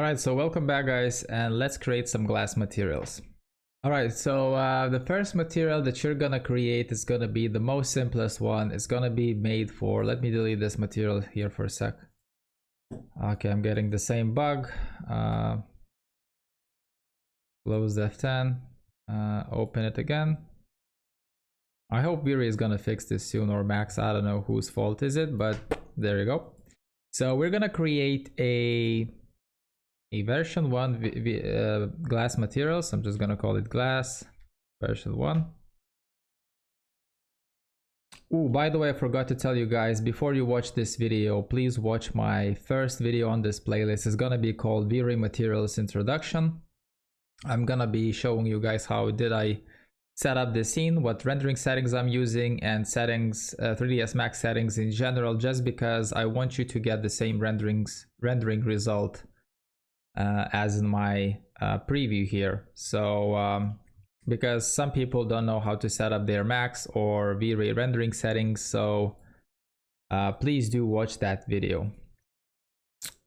Alright, so welcome back guys, and let's create some glass materials. Alright, so the first material that you're gonna create is gonna be the most simplest one. It's gonna be made for, let me delete this material here for a sec. Okay, I'm getting the same bug. Close F10, open it again. I hope VRay is gonna fix this soon, or Max, I don't know whose fault is it, but there you go. So we're gonna create a version 1 glass materials. I'm just gonna call it glass version 1. Oh, by the way, I forgot to tell you guys, before you watch this video, please watch my first video on this playlist. It's gonna be called VRay Materials Introduction. I'm gonna be showing you guys how did I set up the scene, what rendering settings I'm using, and settings, 3ds Max settings in general, just because I want you to get the same rendering result as in my preview here. So because some people don't know how to set up their Max or VRay rendering settings, so please do watch that video.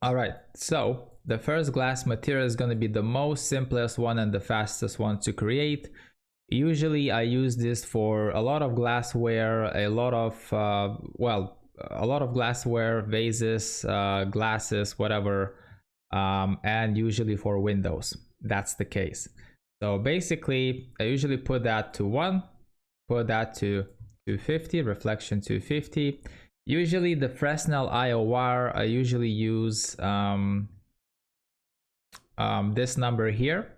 All right, so the first glass material is going to be the most simplest one and the fastest one to create. Usually I use this for a lot of glassware, a lot of glassware, vases, glasses, whatever, and usually for windows. That's the case. So basically I usually put that to 1, put that to 250, reflection 250. Usually the Fresnel IOR, I usually use this number here.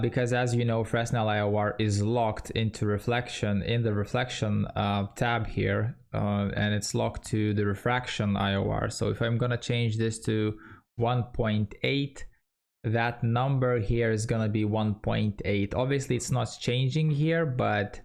Because as you know, Fresnel IOR is locked into reflection in the reflection tab here, and it's locked to the refraction IOR. So if I'm gonna change this to 1.8, that number here is gonna be 1.8. Obviously it's not changing here, but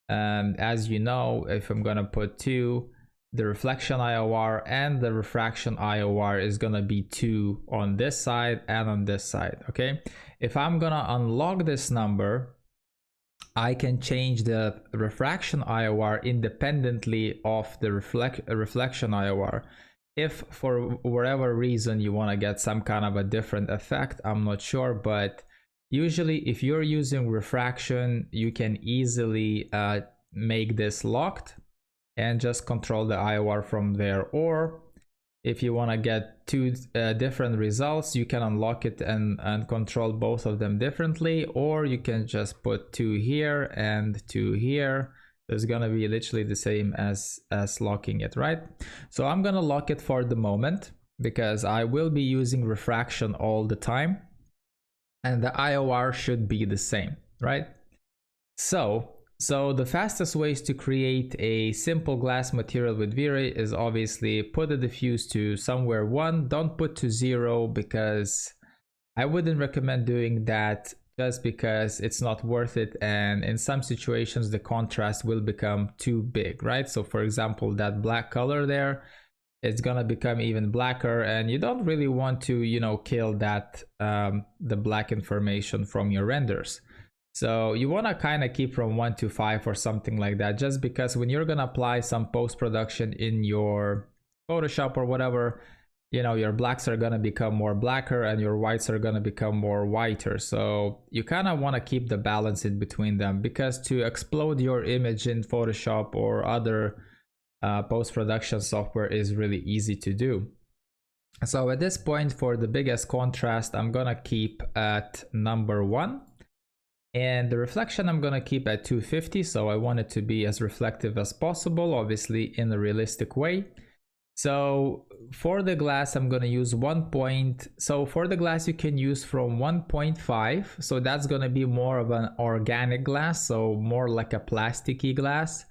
as you know, if I'm gonna put 2, the reflection IOR and the refraction IOR is gonna be 2 on this side and on this side. Okay, if I'm gonna unlock this number, I can change the refraction IOR independently of the reflection IOR. If for whatever reason you want to get some kind of a different effect, I'm not sure, but usually if you're using refraction, you can easily make this locked and just control the IOR from there. Or if you want to get 2 different results, you can unlock it and control both of them differently, or you can just put 2 here and 2 here. It's gonna be literally the same as locking it, right? So I'm gonna lock it for the moment because I will be using refraction all the time, and the IOR should be the same, right? So the fastest ways to create a simple glass material with VRay is obviously put the diffuse to somewhere 1. Don't put to 0 because I wouldn't recommend doing that, just because it's not worth it, and in some situations the contrast will become too big, right? So for example, that black color there, it's gonna become even blacker, and you don't really want to, you know, kill that the black information from your renders. So you want to kind of keep from 1 to 5 or something like that, just because when you're gonna apply some post-production in your Photoshop or whatever, you know, your blacks are gonna become more blacker and your whites are gonna become more whiter. So you kind of want to keep the balance in between them, because to explode your image in Photoshop or other post-production software is really easy to do. So at this point, for the biggest contrast, I'm gonna keep at number 1. And the reflection I'm gonna keep at 250, so I want it to be as reflective as possible, obviously in a realistic way. So for the glass, I'm gonna use so for the glass you can use from 1.5, so that's gonna be more of an organic glass, so more like a plasticky glass.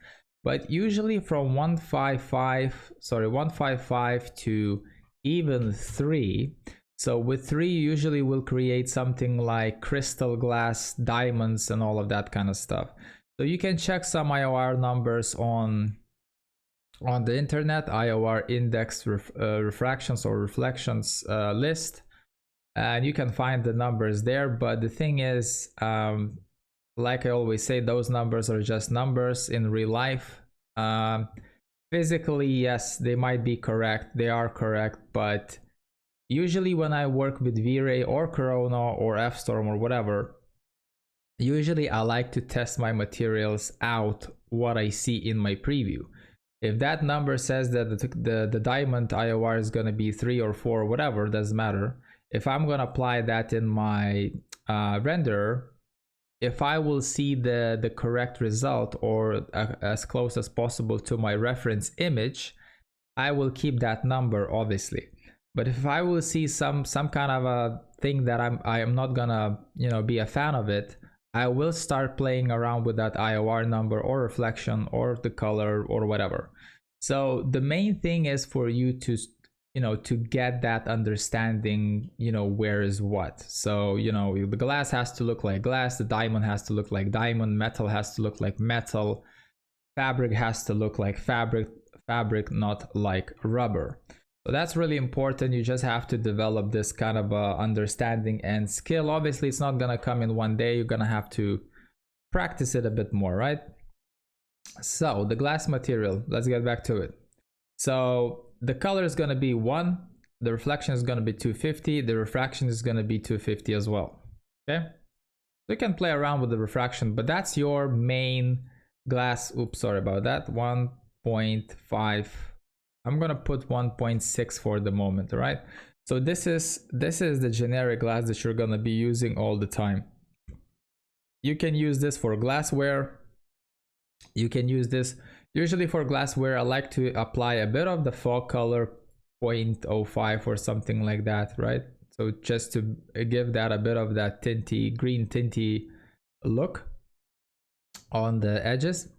But usually from 155 to even 3. So with 3, you usually will create something like crystal glass, diamonds, and all of that kind of stuff. So you can check some IOR numbers on the internet, IOR index refractions or reflections list, and you can find the numbers there. But the thing is, like I always say, those numbers are just numbers in real life. Physically, yes, they might be correct, they are correct, but Usually when I work with VRay or Corona or F-Storm or whatever, usually I like to test my materials out what I see in my preview. If that number says that the diamond IOR is going to be 3 or 4, whatever, doesn't matter. If I'm going to apply that in my renderer, if I will see the correct result or as close as possible to my reference image, I will keep that number, obviously. But if I will see some kind of a thing that I am not gonna, you know, be a fan of it, I will start playing around with that IOR number or reflection or the color or whatever. So the main thing is for you to, you know, to get that understanding, you know, where is what. So, you know, the glass has to look like glass, the diamond has to look like diamond, metal has to look like metal, fabric has to look like fabric, not like rubber. So that's really important. You just have to develop this kind of understanding and skill. Obviously, it's not gonna come in one day. You're gonna have to practice it a bit more, right? So the glass material, let's get back to it. So the color is gonna be 1, the reflection is gonna be 250, the refraction is gonna be 250 as well, okay? So you can play around with the refraction, but that's your main glass. Oops, sorry about that. 1.5. I'm gonna put 1.6 for the moment, all right? So this is the generic glass that you're gonna be using all the time. You can use this for glassware. You can use this usually for glassware. I like to apply a bit of the fog color, 0.05 or something like that, right? So just to give that a bit of that tinty, green tinty look on the edges.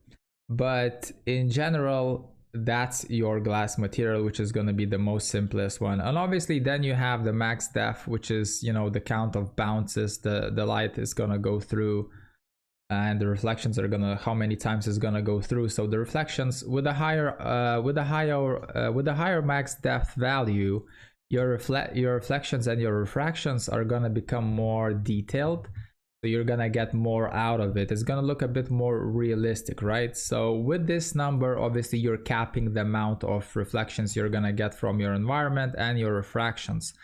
But in general, that's your glass material, which is going to be the most simplest one. And obviously then you have the max depth, which is, you know, the count of bounces the light is going to go through, and the reflections are gonna, how many times it's gonna go through. So the reflections with a higher max depth value, your reflections and your refractions are gonna become more detailed. So you're gonna get more out of it. It's gonna look a bit more realistic, right? So with this number, obviously you're capping the amount of reflections you're gonna get from your environment and your refractions.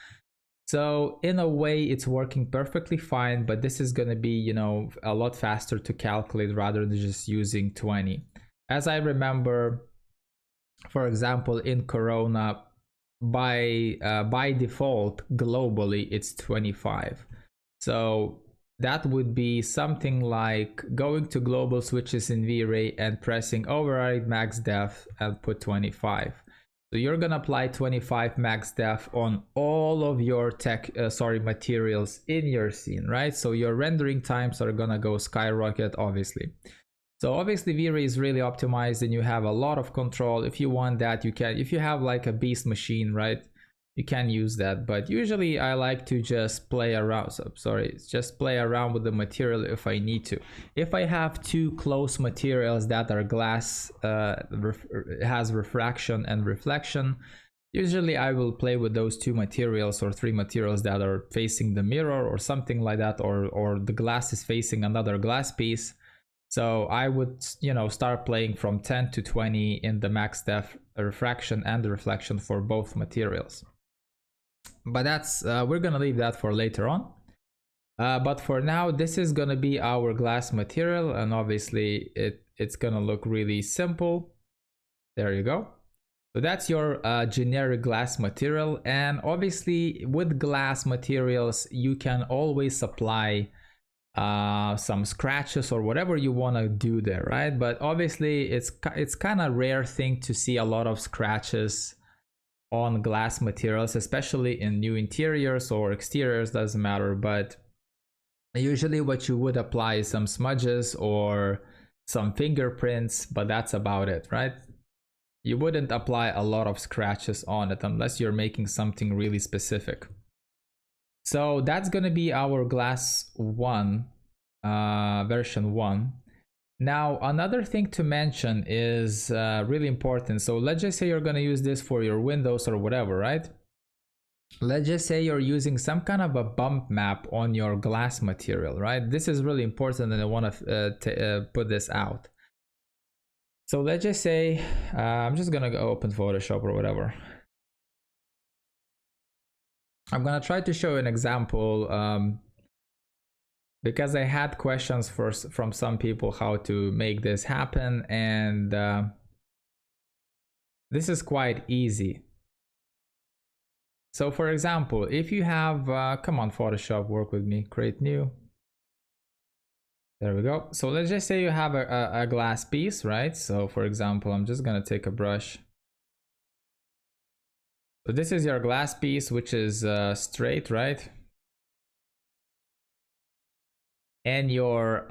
So in a way it's working perfectly fine, but this is gonna be, you know, a lot faster to calculate rather than just using 20. As I remember, for example, in Corona, by default globally it's 25. So that would be something like going to global switches in VRay and pressing override max depth and put 25. So you're gonna apply 25 max depth on all of your materials in your scene, right? So your rendering times are gonna go skyrocket, obviously. So obviously VRay is really optimized and you have a lot of control. If you want that, you can. If you have like a beast machine, right, you can use that. But usually I like to just play around. Just play around with the material if I need to. If I have two close materials that are glass, has refraction and reflection, usually I will play with those two materials or three materials that are facing the mirror or something like that, or the glass is facing another glass piece. So I would, you know, start playing from 10 to 20 in the max depth refraction and the reflection for both materials. But that's we're gonna leave that for later on. But for now, this is gonna be our glass material, and obviously it's gonna look really simple. There you go. So that's your generic glass material, and obviously with glass materials you can always apply some scratches or whatever you want to do there, right? But obviously it's kind of rare thing to see a lot of scratches on glass materials, especially in new interiors or exteriors, doesn't matter. But usually what you would apply is some smudges or some fingerprints, but that's about it, right? You wouldn't apply a lot of scratches on it unless you're making something really specific. So that's going to be our glass 1, version 1. Now another thing to mention is really important. So let's just say you're going to use this for your windows or whatever, right? Let's just say you're using some kind of a bump map on your glass material, right? This is really important and I want to put this out. So let's just say I'm just going to go open Photoshop or whatever. I'm gonna try to show an example because I had questions from some people how to make this happen, and this is quite easy. So for example, if you have, come on Photoshop, work with me, create new. There we go. So let's just say you have a glass piece, right? So for example, I'm just gonna take a brush. So this is your glass piece, which is straight, right? And your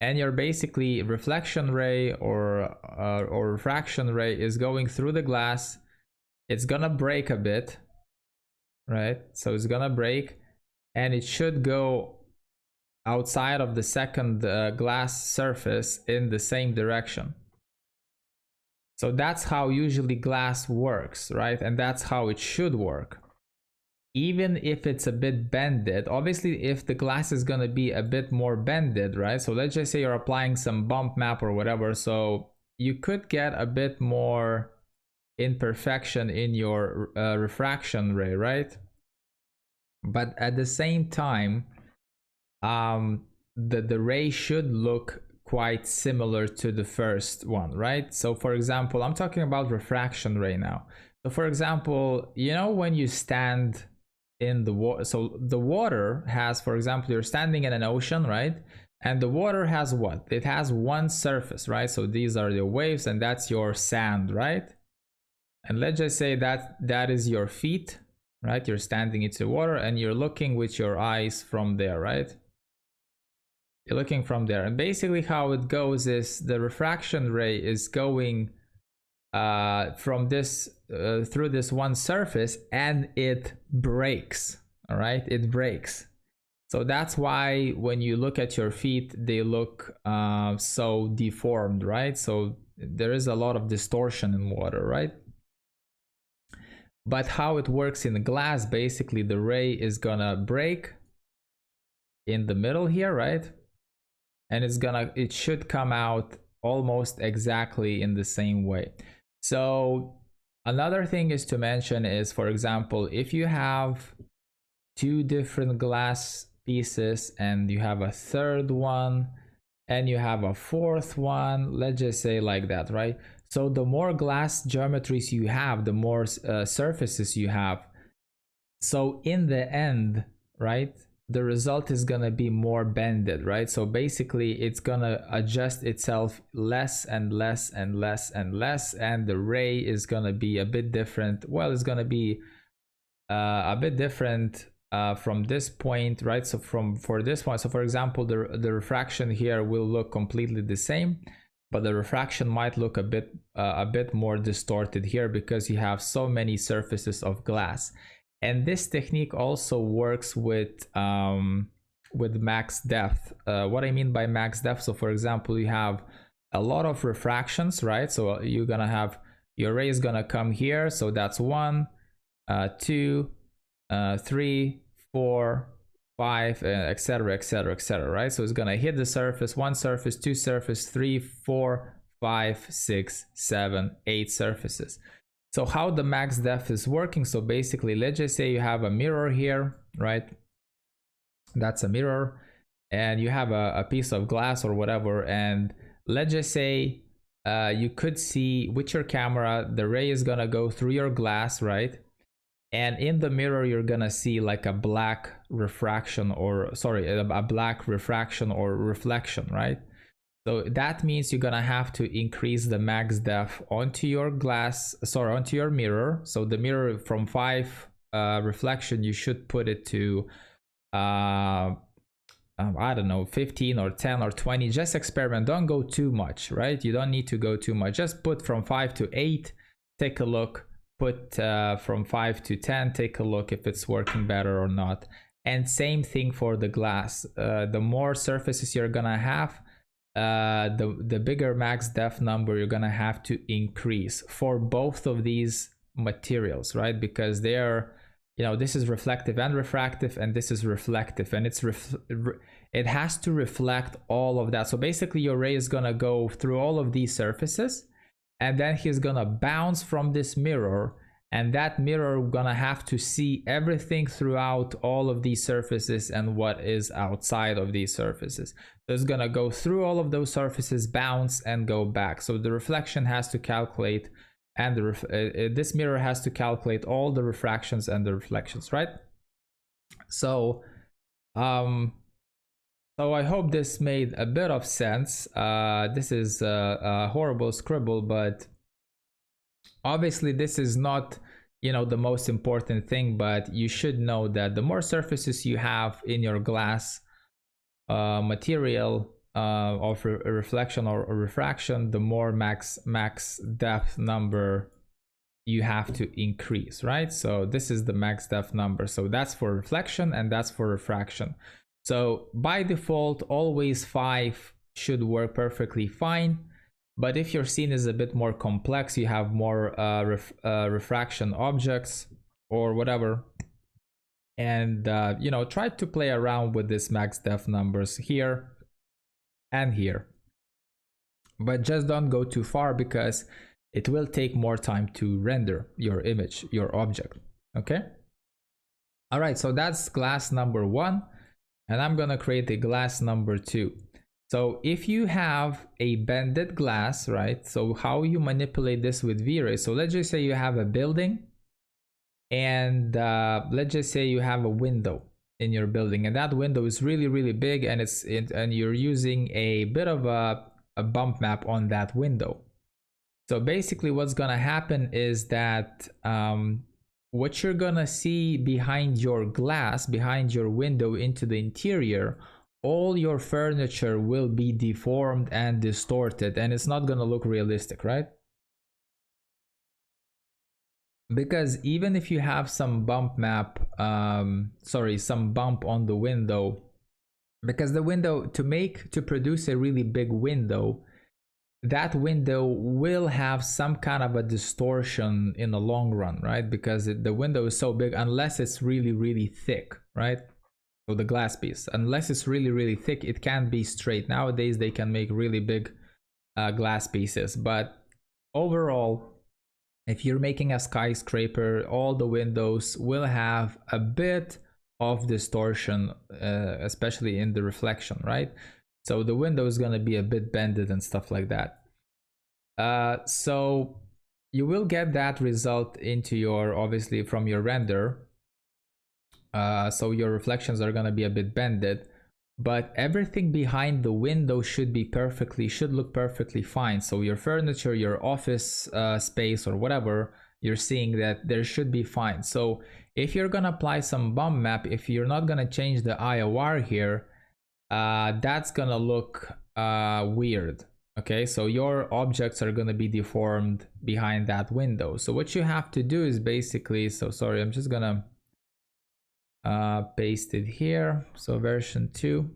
basically reflection ray or refraction ray is going through the glass. It's gonna break a bit, right? So it's gonna break, and it should go outside of the second glass surface in the same direction. So that's how usually glass works, right? And that's how it should work. Even if it's a bit bended, obviously if the glass is gonna be a bit more bended, right? So let's just say you're applying some bump map or whatever, so you could get a bit more imperfection in your refraction ray, right? But at the same time, the ray should look quite similar to the first one, right? So for example, I'm talking about refraction ray now. So for example, you know, when you stand in the water, so the water has, for example, you're standing in an ocean, right? And the water has what? It has one surface, right? So these are the waves, and that's your sand, right? And let's just say that that is your feet, right? You're standing into the water and you're looking with your eyes from there, right? You're looking from there, and basically how it goes is the refraction ray is going from this through this one surface, and it breaks. All right, it breaks. So that's why when you look at your feet, they look so deformed, right? So there is a lot of distortion in water, right? But how it works in glass, basically the ray is gonna break in the middle here, right? And it should come out almost exactly in the same way. So another thing is to mention is, for example, if you have two different glass pieces and you have a third one and you have a fourth one, let's just say like that, right? So the more glass geometries you have, the more surfaces you have. So in the end, right, the result is gonna be more bended, right? So basically it's gonna adjust itself less and less and less and less, and the ray is gonna be a bit different. Well, it's gonna be a bit different from this point, right? So for this one, so for example, the refraction here will look completely the same, but the refraction might look a bit more distorted here because you have so many surfaces of glass. And this technique also works with max depth. What I mean by max depth, so for example, you have a lot of refractions, right? So you're gonna have your ray is gonna come here, so that's 1, 2, 3, 4, 5, etc, etc, etc, right? So it's gonna hit the surface, 1 surface, 2 surface, 3, 4, 5, 6, 7, 8 surfaces. So how the max depth is working, so basically let's just say you have a mirror here, right? That's a mirror, and you have a piece of glass or whatever, and let's just say you could see with your camera the ray is gonna go through your glass, right? And in the mirror you're gonna see like a black refraction, or sorry, a black refraction or reflection, right? So that means you're gonna have to increase the max depth onto your onto your mirror. So the mirror from 5 reflection, you should put it to I don't know, 15 or 10 or 20. Just experiment, don't go too much, right? You don't need to go too much. Just put from 5 to 8, take a look. Put from 5 to 10, take a look if it's working better or not. And same thing for the glass. The more surfaces you're gonna have, the bigger max depth number you're gonna have to increase for both of these materials, right? Because they are, you know, this is reflective and refractive, and this is reflective, and it has to reflect all of that. So basically your ray is gonna go through all of these surfaces, and then he's gonna bounce from this mirror, and that mirror gonna have to see everything throughout all of these surfaces and what is outside of these surfaces. So it's gonna go through all of those surfaces, bounce and go back. So the reflection has to calculate, and this mirror has to calculate all the refractions and the reflections, right? So so I hope this made a bit of sense. This is a horrible scribble, but obviously this is not, you know, the most important thing, but you should know that the more surfaces you have in your glass material of reflection or refraction, the more max depth number you have to increase, right? So this is the max depth number. So that's for reflection and that's for refraction. So by default, always 5 should work perfectly fine. But if your scene is a bit more complex, you have more refraction objects or whatever, and you know, try to play around with this max depth numbers here and here. But just don't go too far, because it will take more time to render your image, your object, okay? All right, so that's glass number 1. And I'm gonna create a glass number 2. So if you have a bended glass, right? So how you manipulate this with VRay? So let's just say you have a building, and let's just say you have a window in your building, and that window is really big, and and you're using a bit of a bump map on that window. So basically what's gonna happen is that what you're gonna see behind your glass, behind your window into the interior, all your furniture will be deformed and distorted, and it's not gonna look realistic, right? Because even if you have some bump map, some bump on the window, because the window, to produce a really big window, that window will have some kind of a distortion in the long run, right? Because the window is so big, unless it's really thick, right? So the glass piece, unless it's really thick, it can't be straight. Nowadays they can make really big glass pieces, but overall, if you're making a skyscraper, all the windows will have a bit of distortion, especially in the reflection, right? So the window is going to be a bit bended and stuff like that. So you will get that result into your, obviously, from your render. So your reflections are going to be a bit bended, but everything behind the window should look perfectly fine. So your furniture, your office space or whatever, you're seeing that there should be fine. So if you're going to apply some bump map, if you're not going to change the IOR here, that's gonna look weird. Okay, so your objects are gonna be deformed behind that window. So what you have to do is basically, so sorry, I'm just gonna paste it here. So version 2.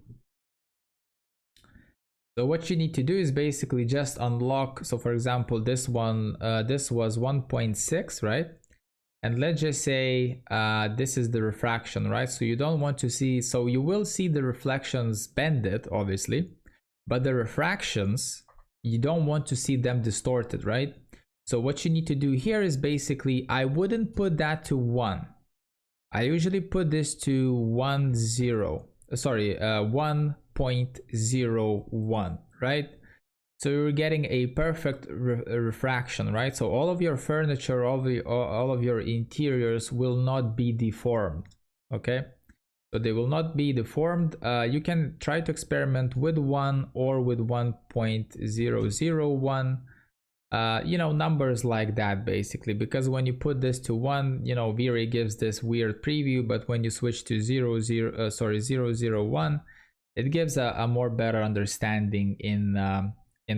So what you need to do is basically just unlock. So for example, this one, this was 1.6, right? And let's just say this is the refraction, right? So you don't want to see, so you will see the reflections bended, obviously, but the refractions, you don't want to see them distorted, right? So what you need to do here is basically, I wouldn't put that to 1. I usually put this to 1.01, right? So you're getting a perfect refraction, right? So all of your furniture, all of your interiors will not be deformed, okay? So they will not be deformed. You can try to experiment with 1 or with 1.001, you know, numbers like that basically, because when you put this to 1, you know, VRay gives this weird preview, but when you switch to 001, it gives a more better understanding in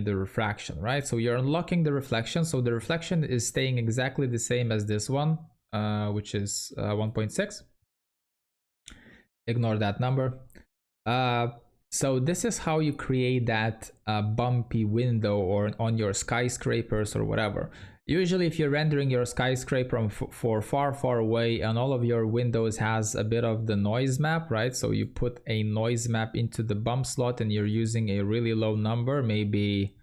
the refraction, right? So you're unlocking the reflection. So the reflection is staying exactly the same as this one, which is 1.6. Ignore that number. So this is how you create that bumpy window or on your skyscrapers or whatever. Usually if you're rendering your skyscraper for far away and all of your windows has a bit of the noise map, right? So you put a noise map into the bump slot and you're using a really low number, maybe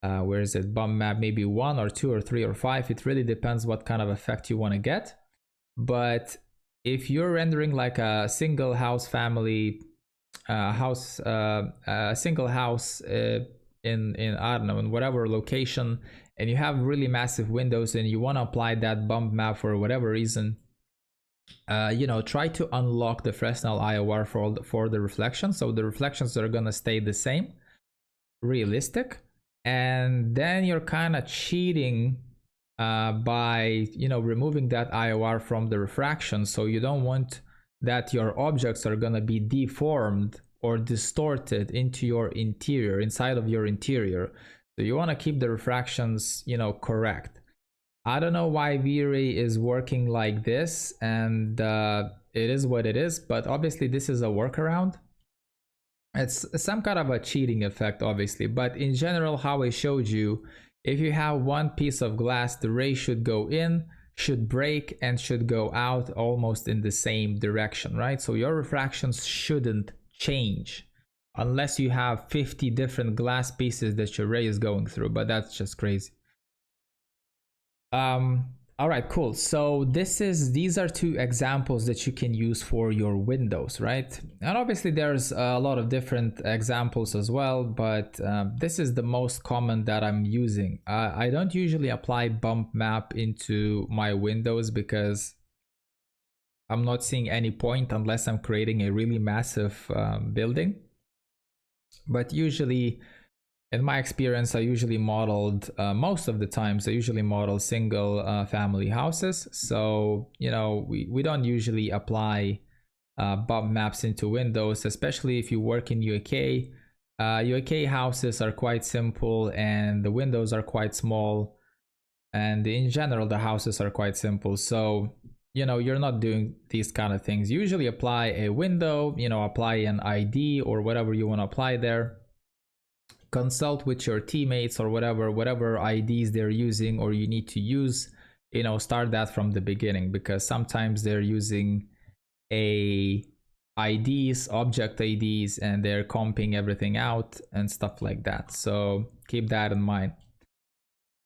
where is it, bump map maybe 1 or 2 or 3 or 5. It really depends what kind of effect you want to get. But if you're rendering like a single house family single house in I don't know, in whatever location, and you have really massive windows and you want to apply that bump map for whatever reason, you know, try to unlock the Fresnel IOR for the reflection. So the reflections are gonna stay the same, realistic, and then you're kind of cheating by, you know, removing that IOR from the refraction. So you don't want that your objects are gonna be deformed or distorted into your interior, inside of your interior. So you want to keep the refractions, you know, correct. I don't know why VRay is working like this, and it is what it is, but obviously this is a workaround. It's some kind of a cheating effect, obviously, but in general, how I showed you, if you have one piece of glass, the ray should go in, should break, and should go out almost in the same direction, right? So your refractions shouldn't change unless you have 50 different glass pieces that your ray is going through, but that's just crazy. All right, cool. So these are two examples that you can use for your windows, right? And obviously there's a lot of different examples as well, but this is the most common that I'm using. I don't usually apply bump map into my windows because I'm not seeing any point unless I'm creating a really massive building. But usually, in my experience, I usually modeled, most of the times, I usually model single family houses. So, you know, we don't usually apply bump maps into windows, especially if you work in UK. UK houses are quite simple and the windows are quite small. And in general, the houses are quite simple. So, you know, you're not doing these kind of things. Usually apply a window, you know, apply an ID or whatever you want to apply there. Consult with your teammates or whatever IDs they're using or you need to use, you know, start that from the beginning, because sometimes they're using object IDs, and they're comping everything out and stuff like that. So keep that in mind.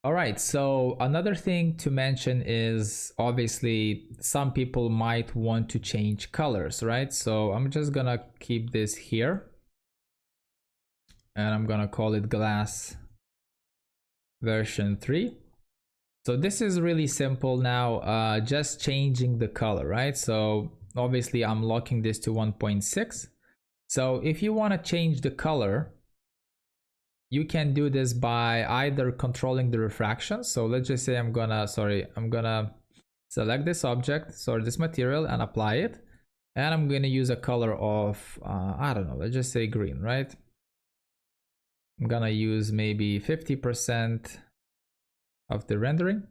All right, so another thing to mention is obviously some people might want to change colors, right? So I'm just gonna keep this here and I'm gonna call it glass version 3. So this is really simple now, just changing the color, right? So obviously I'm locking this to 1.6. So if you want to change the color, you can do this by either controlling the refraction. So let's just say I'm gonna select this object, this material, and apply it. And I'm gonna use a color of, I don't know, let's just say green, right? I'm gonna use maybe 50% of the rendering.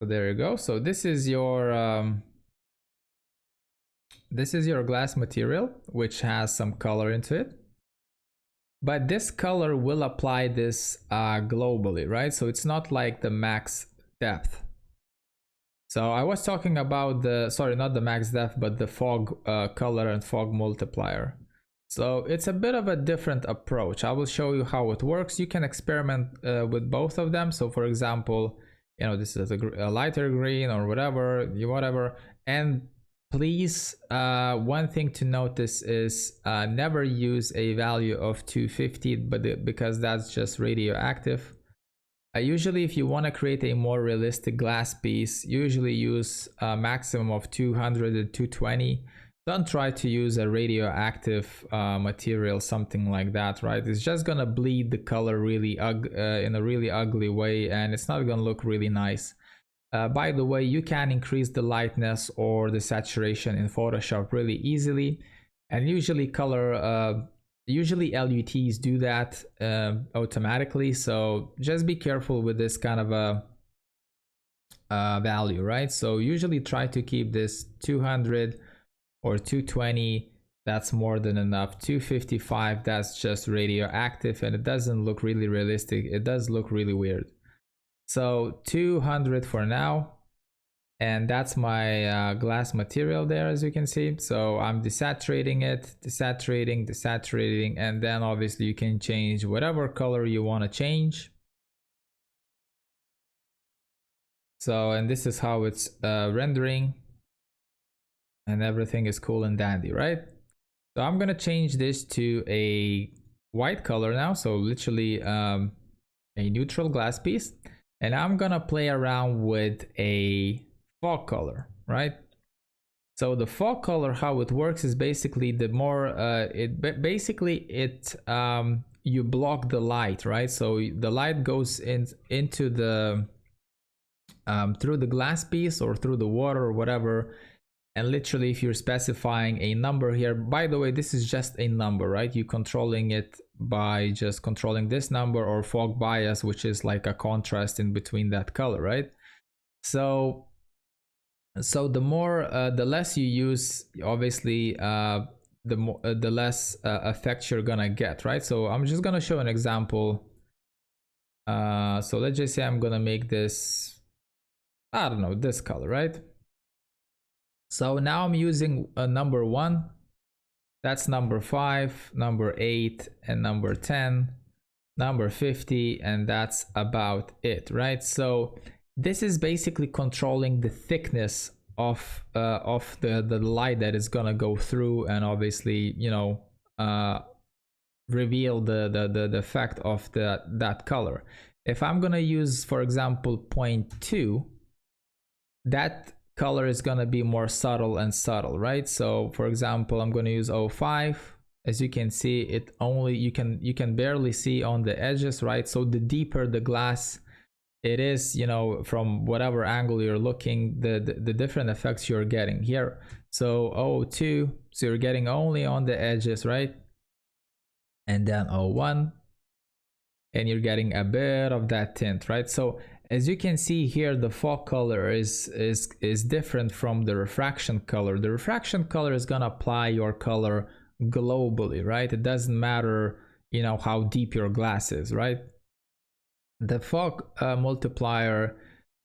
So there you go. So this is your glass material, which has some color into it. But this color will apply this globally, right? So it's not like the max depth. So I was talking about not the max depth, but the fog color and fog multiplier. So it's a bit of a different approach. I will show you how it works. You can experiment with both of them. So for example, you know, this is a lighter green or whatever. And please, one thing to notice is never use a value of 250, because that's just radioactive. Usually if you want to create a more realistic glass piece, usually use a maximum of 200 and 220. Don't try to use a radioactive material, something like that, right? It's just gonna bleed the color really in a really ugly way, and it's not gonna look really nice. By the way, you can increase the lightness or the saturation in Photoshop really easily, and usually LUTs do that automatically. So just be careful with this kind of a value, right? So usually try to keep this 200 or 220. That's more than enough. 255, that's just radioactive and it doesn't look really realistic. It does look really weird. So 200 for now, And that's my glass material there, as you can see. So I'm desaturating it, desaturating, and then obviously you can change whatever color you want to change. So, and this is how it's rendering, and everything is cool and dandy, right? So I'm gonna change this to a white color now, so literally a neutral glass piece, and I'm gonna play around with a fog color, right? So the fog color, how it works is basically the more you block the light, right? So the light goes into the through the glass piece or through the water or whatever. And literally, if you're specifying a number here, by the way, this is just a number, right? You're controlling it by just controlling this number, or fog bias, which is like a contrast in between that color, right? So the less you use, obviously, the less effect you're gonna get, right? So I'm just gonna show an example. So let's just say I'm gonna make this, I don't know, this color, right? So now I'm using a number 1, that's number 5, number 8, and number 10, number 50, and that's about it, right? So this is basically controlling the thickness of the light that is gonna go through, and obviously, you know, reveal the effect of that color. If I'm gonna use, for example, 0.2, that color is gonna be more subtle and subtle, right? So for example, I'm gonna use 0.5. As you can see, it only you can barely see on the edges, right? So the deeper the glass it is, you know, from whatever angle you're looking, the different effects you're getting here. So 0.2, so you're getting only on the edges, right? And then 0.1, and you're getting a bit of that tint, right? So as you can see here, the fog color is different from the refraction color. The refraction color is gonna apply your color globally, right? It doesn't matter, you know, how deep your glass is, right? The fog multiplier,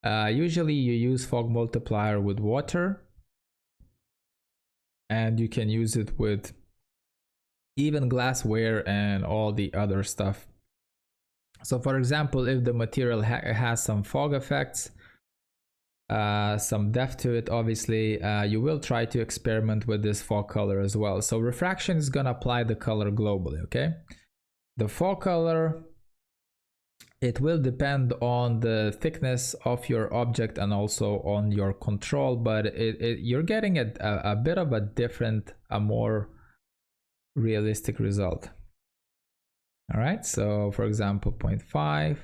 usually you use fog multiplier with water, and you can use it with even glassware and all the other stuff. So for example, if the material has some fog effects, some depth to it, obviously, you will try to experiment with this fog color as well. So refraction is gonna apply the color globally, okay? The fog color, it will depend on the thickness of your object and also on your control, but you're getting a bit of a different, a more realistic result. All right, so for example, 0.5.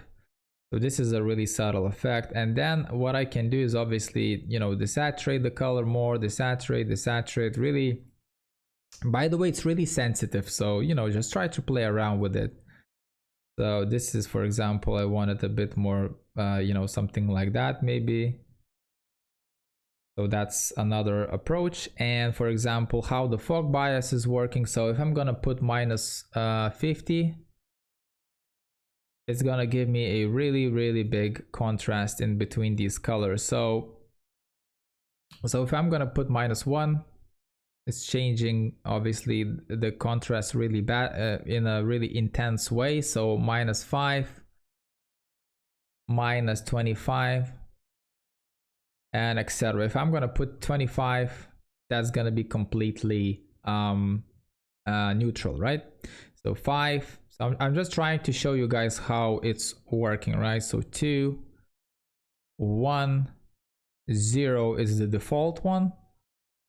So this is a really subtle effect. And then what I can do is obviously, you know, desaturate the color more, desaturate, really. By the way, it's really sensitive. So, you know, just try to play around with it. So this is, for example, I wanted a bit more, you know, something like that maybe. So that's another approach. And for example, how the fog bias is working. So if I'm gonna put minus 50, it's gonna give me a really big contrast in between these colors. So if I'm gonna put -1, it's changing obviously the contrast really bad in a really intense way. So -5, -25, and etc. If I'm gonna put 25, that's gonna be completely neutral, right? So 5. So I'm just trying to show you guys how it's working, right? So 2, 1, 0 is the default one,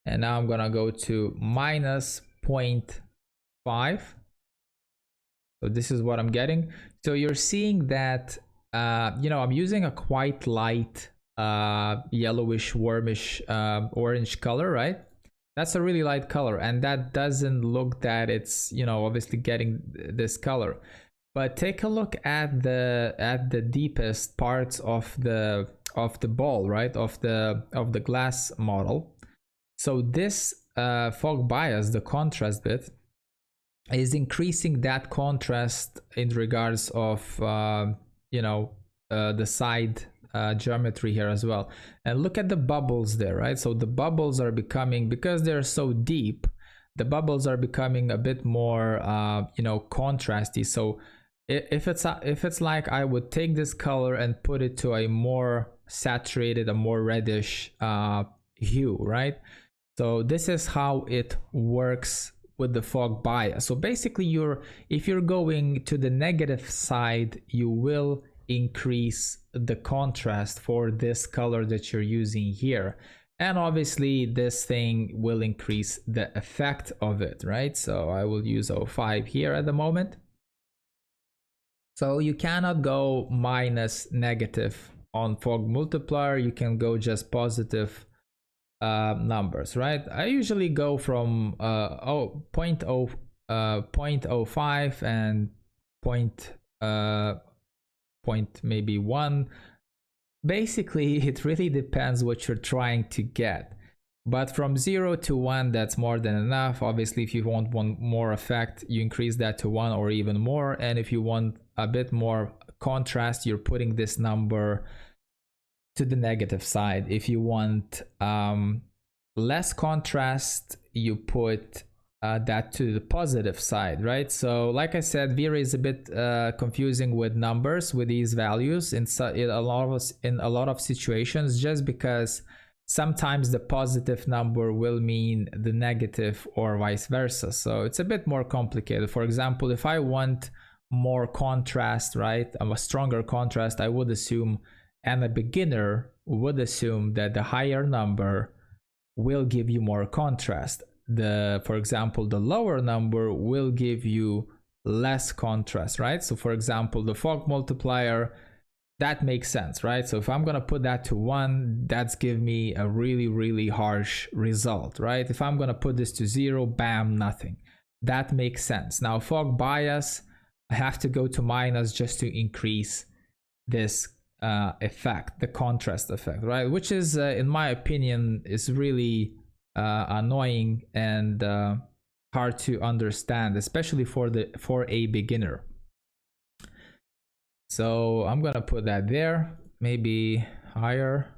and now I'm gonna go to -0.5. So this is what I'm getting. So you're seeing that you know, I'm using a quite light yellowish, warmish, orange color, right? That's a really light color, and that doesn't look that it's, you know, obviously getting this color. But take a look at the deepest parts of the ball, right? Of the glass model. So this fog bias, the contrast bit, is increasing that contrast in regards of you know, the side geometry here as well. And look at the bubbles there, right? So the bubbles are becoming, because they're so deep, the bubbles are becoming a bit more contrasty. So if it's like I would take this color and put it to a more saturated, a more reddish hue, right? So this is how it works with the fog bias. So basically if you're going to the negative side, you will increase the contrast for this color that you're using here. And obviously this thing will increase the effect of it, right? So I will use 05 here at the moment. So you cannot go minus negative on fog multiplier. You can go just positive numbers, right? I usually go from 0.05 and point maybe 1. Basically, it really depends what you're trying to get. But from 0 to 1, that's more than enough. Obviously, if you want one more effect, you increase that to 1 or even more. And if you want a bit more contrast, you're putting this number to the negative side. If you want less contrast, you put that to the positive side, right? So like I said, VRay is a bit confusing with numbers, with these values in a lot of situations, just because sometimes the positive number will mean the negative or vice versa. So it's a bit more complicated. For example, if I want more contrast, right, a stronger contrast, I would assume, and a beginner would assume, that the higher number will give you more contrast. For example, the lower number will give you less contrast, right? So for example, the fog multiplier, that makes sense, right? So if I'm gonna put that to 1, that's give me a really, really harsh result, right? If I'm gonna put this to 0, bam, nothing. That makes sense. Now fog bias, I have to go to minus just to increase this effect, the contrast effect, right? Which is, in my opinion, is really annoying and hard to understand, especially for a beginner. So I'm gonna put that there, maybe higher.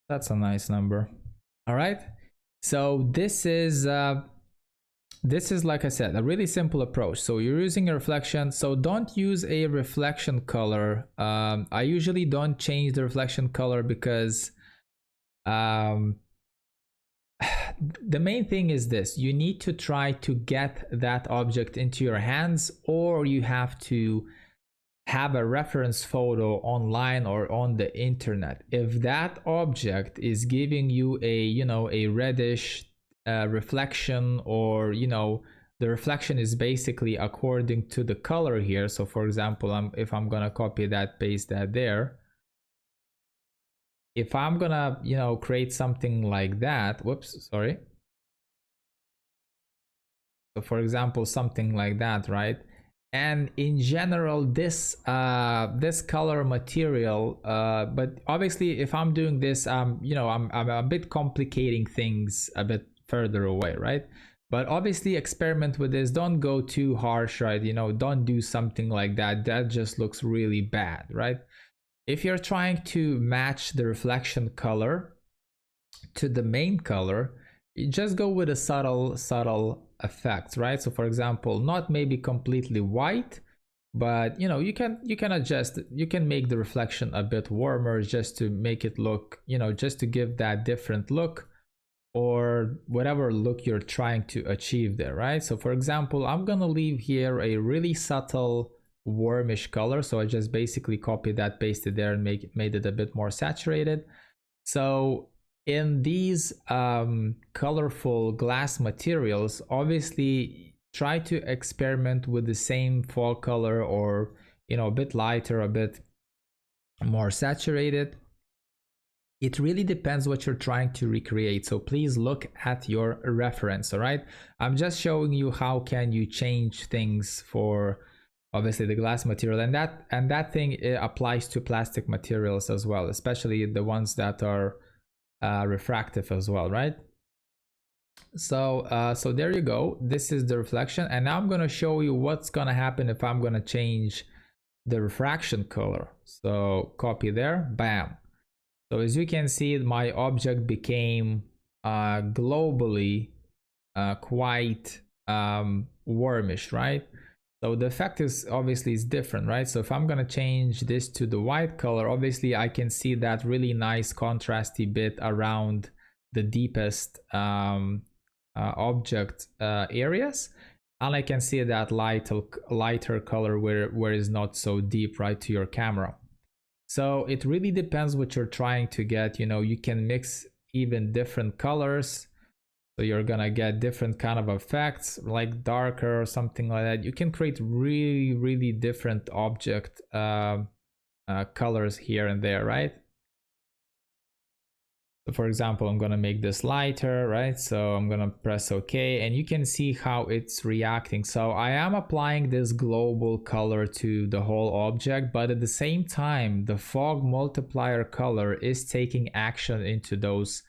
That's a nice number. All right. So this is like I said, a really simple approach. So you're using a reflection. So don't use a reflection color. I usually don't change the reflection color because the main thing is this: you need to try to get that object into your hands, or you have to have a reference photo online or on the internet. If that object is giving you a reddish reflection, or the reflection is basically according to the color here. So for example, if I'm gonna copy that, paste that there, if I'm gonna create something like that, whoops, sorry. So for example, something like that, right? And in general, this color material, but obviously if I'm doing this, I'm a bit complicating things a bit further away, right? But obviously experiment with this. Don't go too harsh, right? Don't do something like that. That just looks really bad, right? If you're trying to match the reflection color to the main color, you just go with a subtle effect, right? So for example, not maybe completely white, but you can adjust, you can make the reflection a bit warmer just to make it look, just to give that different look, or whatever look you're trying to achieve there, right? So for example, I'm gonna leave here a really subtle warmish color. So I just basically copied that, pasted there, and made it a bit more saturated. So in these colorful glass materials, obviously try to experiment with the same fog color, or a bit lighter, a bit more saturated. It really depends what you're trying to recreate. So please look at your reference. All right, I'm just showing you how can you change things for obviously the glass material, and that thing applies to plastic materials as well, especially the ones that are refractive as well, right? So so there you go. This is the reflection, and now I'm going to show you what's going to happen if I'm going to change the refraction color. So copy there, bam. So as you can see, my object became globally quite warmish, right? So the effect is obviously is different, right? So if I'm gonna change this to the white color, obviously I can see that really nice contrasty bit around the deepest object areas, and I can see that lighter color where it's not so deep, right, to your camera. So it really depends what you're trying to get. You know, you can mix even different colors, so you're gonna get different kind of effects, like darker or something like that. You can create really different object colors here and there, right? So for example, I'm gonna make this lighter, right? So I'm gonna press OK, and you can see how it's reacting. So I am applying this global color to the whole object, but at the same time, the fog multiplier color is taking action into those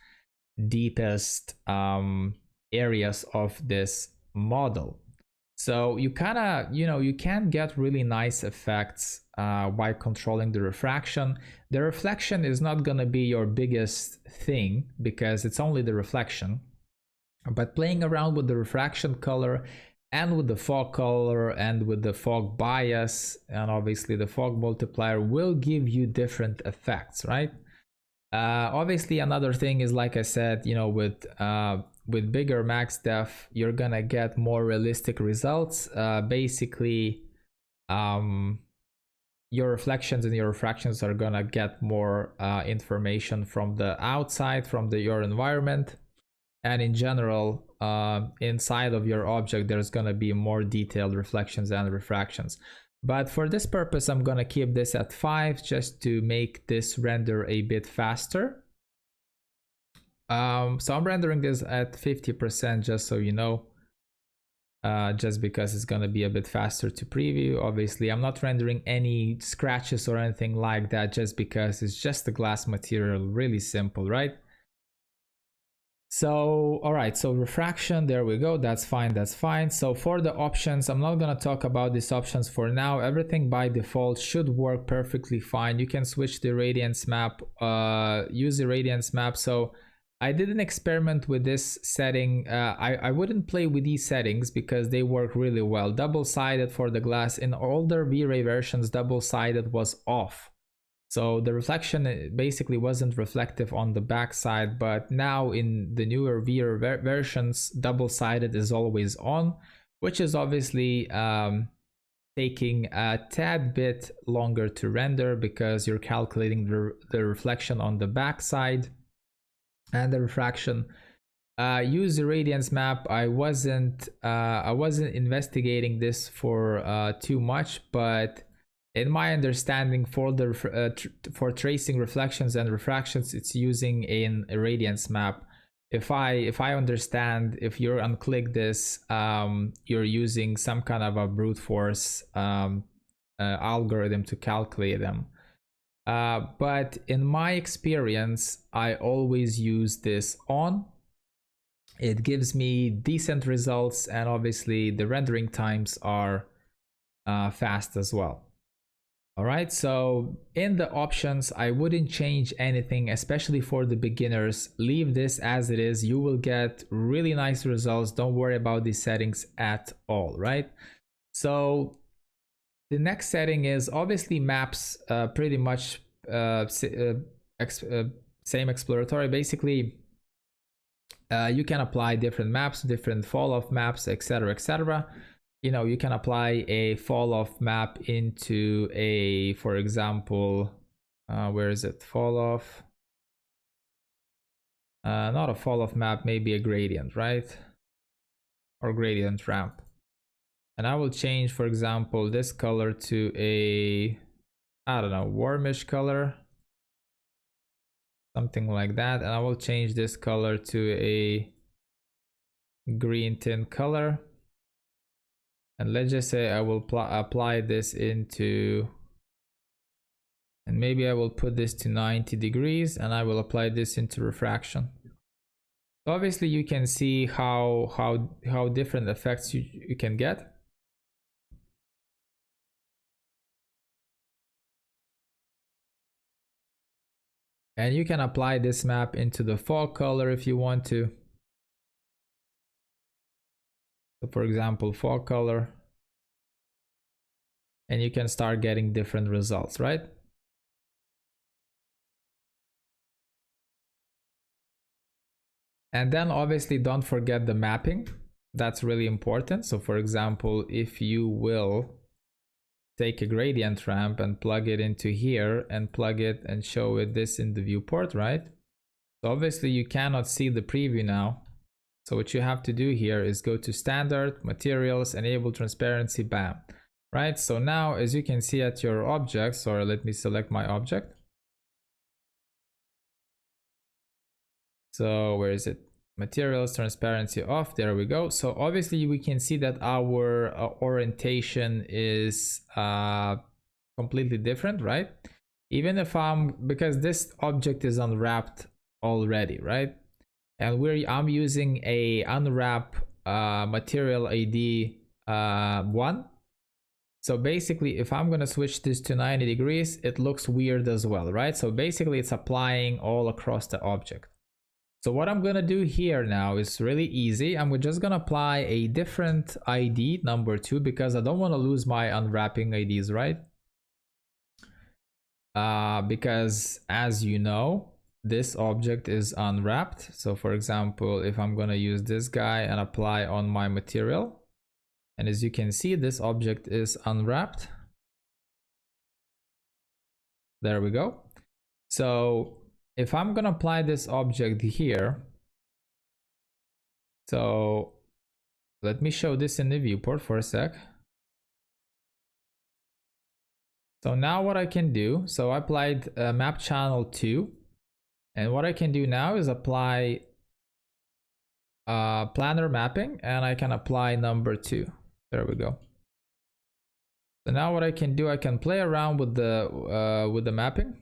deepest areas of this model. So you kind of, you can get really nice effects by controlling the refraction. The reflection is not going to be your biggest thing because it's only the reflection. But playing around with the refraction color and with the fog color and with the fog bias and obviously the fog multiplier will give you different effects, right? Obviously, another thing is, like I said, with bigger max def, you're gonna get more realistic results. Basically, your reflections and your refractions are gonna get more information from the outside, from your environment, and in general, inside of your object, there's gonna be more detailed reflections and refractions. But for this purpose, I'm gonna keep this at 5 just to make this render a bit faster. So I'm rendering this at 50% just so you know, just because it's gonna be a bit faster to preview. Obviously, I'm not rendering any scratches or anything like that just because it's just the glass material, really simple, right? So, all right, so refraction, there we go. That's fine, that's fine. So for the options, I'm not gonna talk about these options for now. Everything by default should work perfectly fine. You can switch the radiance map, use the radiance map. So I did an experiment with this setting. I wouldn't play with these settings because they work really well. Double-sided for the glass. In older VRay versions, double-sided was off. So the reflection basically wasn't reflective on the backside, but now in the newer VR versions, double-sided is always on, which is obviously taking a tad bit longer to render because you're calculating the reflection on the backside and the refraction. Use the radiance map. I wasn't investigating this for too much, but in my understanding, for tracing reflections and refractions, it's using a radiance map. If I understand, if you unclick this, you're using some kind of a brute force algorithm to calculate them. But in my experience, I always use this on. It gives me decent results, and obviously the rendering times are fast as well. All right, so in the options, I wouldn't change anything, especially for the beginners. Leave this as it is. You will get really nice results. Don't worry about these settings at all, right? So the next setting is obviously maps, pretty much same exploratory. Basically, you can apply different maps, different fall off maps, etc., etc. You can apply a fall off map into a, for example, where is it? Fall off. Not a fall off map, maybe a gradient, right? Or gradient ramp. And I will change, for example, this color to a, I don't know, warmish color. Something like that. And I will change this color to a green tint color. And let's just say I will apply this into, and maybe I will put this to 90 degrees and I will apply this into refraction. So obviously you can see how different effects you can get. And you can apply this map into the fog color if you want to. So for example, fog color. And you can start getting different results, right? And then obviously don't forget the mapping. That's really important. So for example, if you will take a gradient ramp and plug it into here and plug it and show it this in the viewport, right? So obviously you cannot see the preview now. So what you have to do here is go to standard, materials, enable transparency, bam. Right, so now as you can see at your objects, or let me select my object. So where is it? Materials, transparency off, there we go. So obviously we can see that our orientation is completely different, right? Even if because this object is unwrapped already, right? And I'm using a unwrap material ID 1. So basically, if I'm gonna switch this to 90 degrees, it looks weird as well, right? So basically it's applying all across the object. So what I'm gonna do here now is really easy. I'm just gonna apply a different ID, number 2, because I don't wanna lose my unwrapping IDs, right? Because as you know, this object is unwrapped. So for example, if I'm gonna use this guy and apply on my material, and as you can see, this object is unwrapped. There we go. So if I'm gonna apply this object here, so let me show this in the viewport for a sec. So now what I can do, so I applied map channel 2, and what I can do now is apply planar mapping, and I can apply number 2. There we go. So now what I can do, I can play around with the mapping.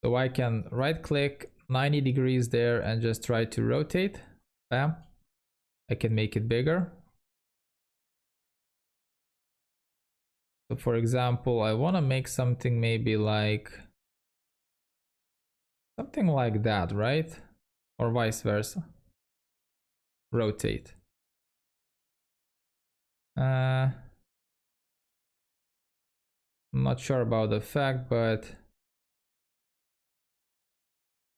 So I can right click 90 degrees there and just try to rotate. Bam. I can make it bigger. So for example, I want to make something maybe like something like that, right? Or vice versa. Rotate. I'm not sure about the effect, but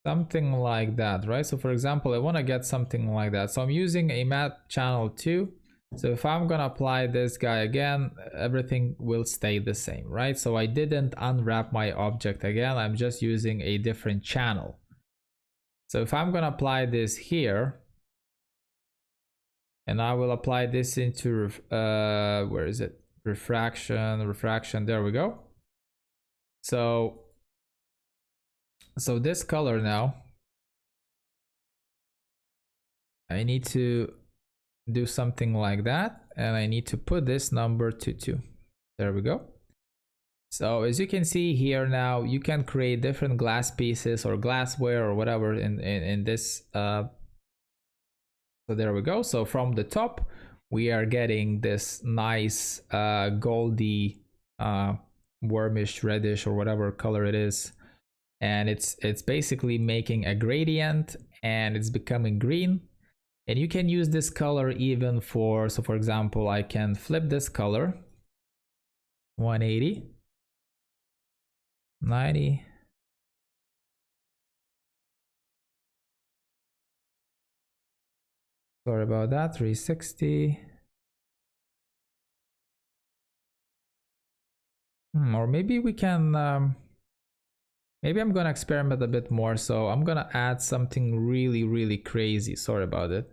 something like that, right? So for example, I want to get something like that. So I'm using a map channel 2. So if I'm gonna apply this guy again, everything will stay the same, right? So I didn't unwrap my object again. I'm just using a different channel. So if I'm gonna apply this here, and I will apply this into where is it? Refraction, there we go. So this color now, I need to do something like that, and I need to put this number to 2. There we go. So as you can see here now, you can create different glass pieces or glassware or whatever in this. So there we go. So from the top, we are getting this nice goldy, warmish, reddish, or whatever color it is. And it's basically making a gradient, and it's becoming green. And you can use this color even for, so for example, I can flip this color 180, 90, sorry about that, 360. Or maybe we can, maybe I'm gonna experiment a bit more. So I'm gonna add something really, really crazy. Sorry about it.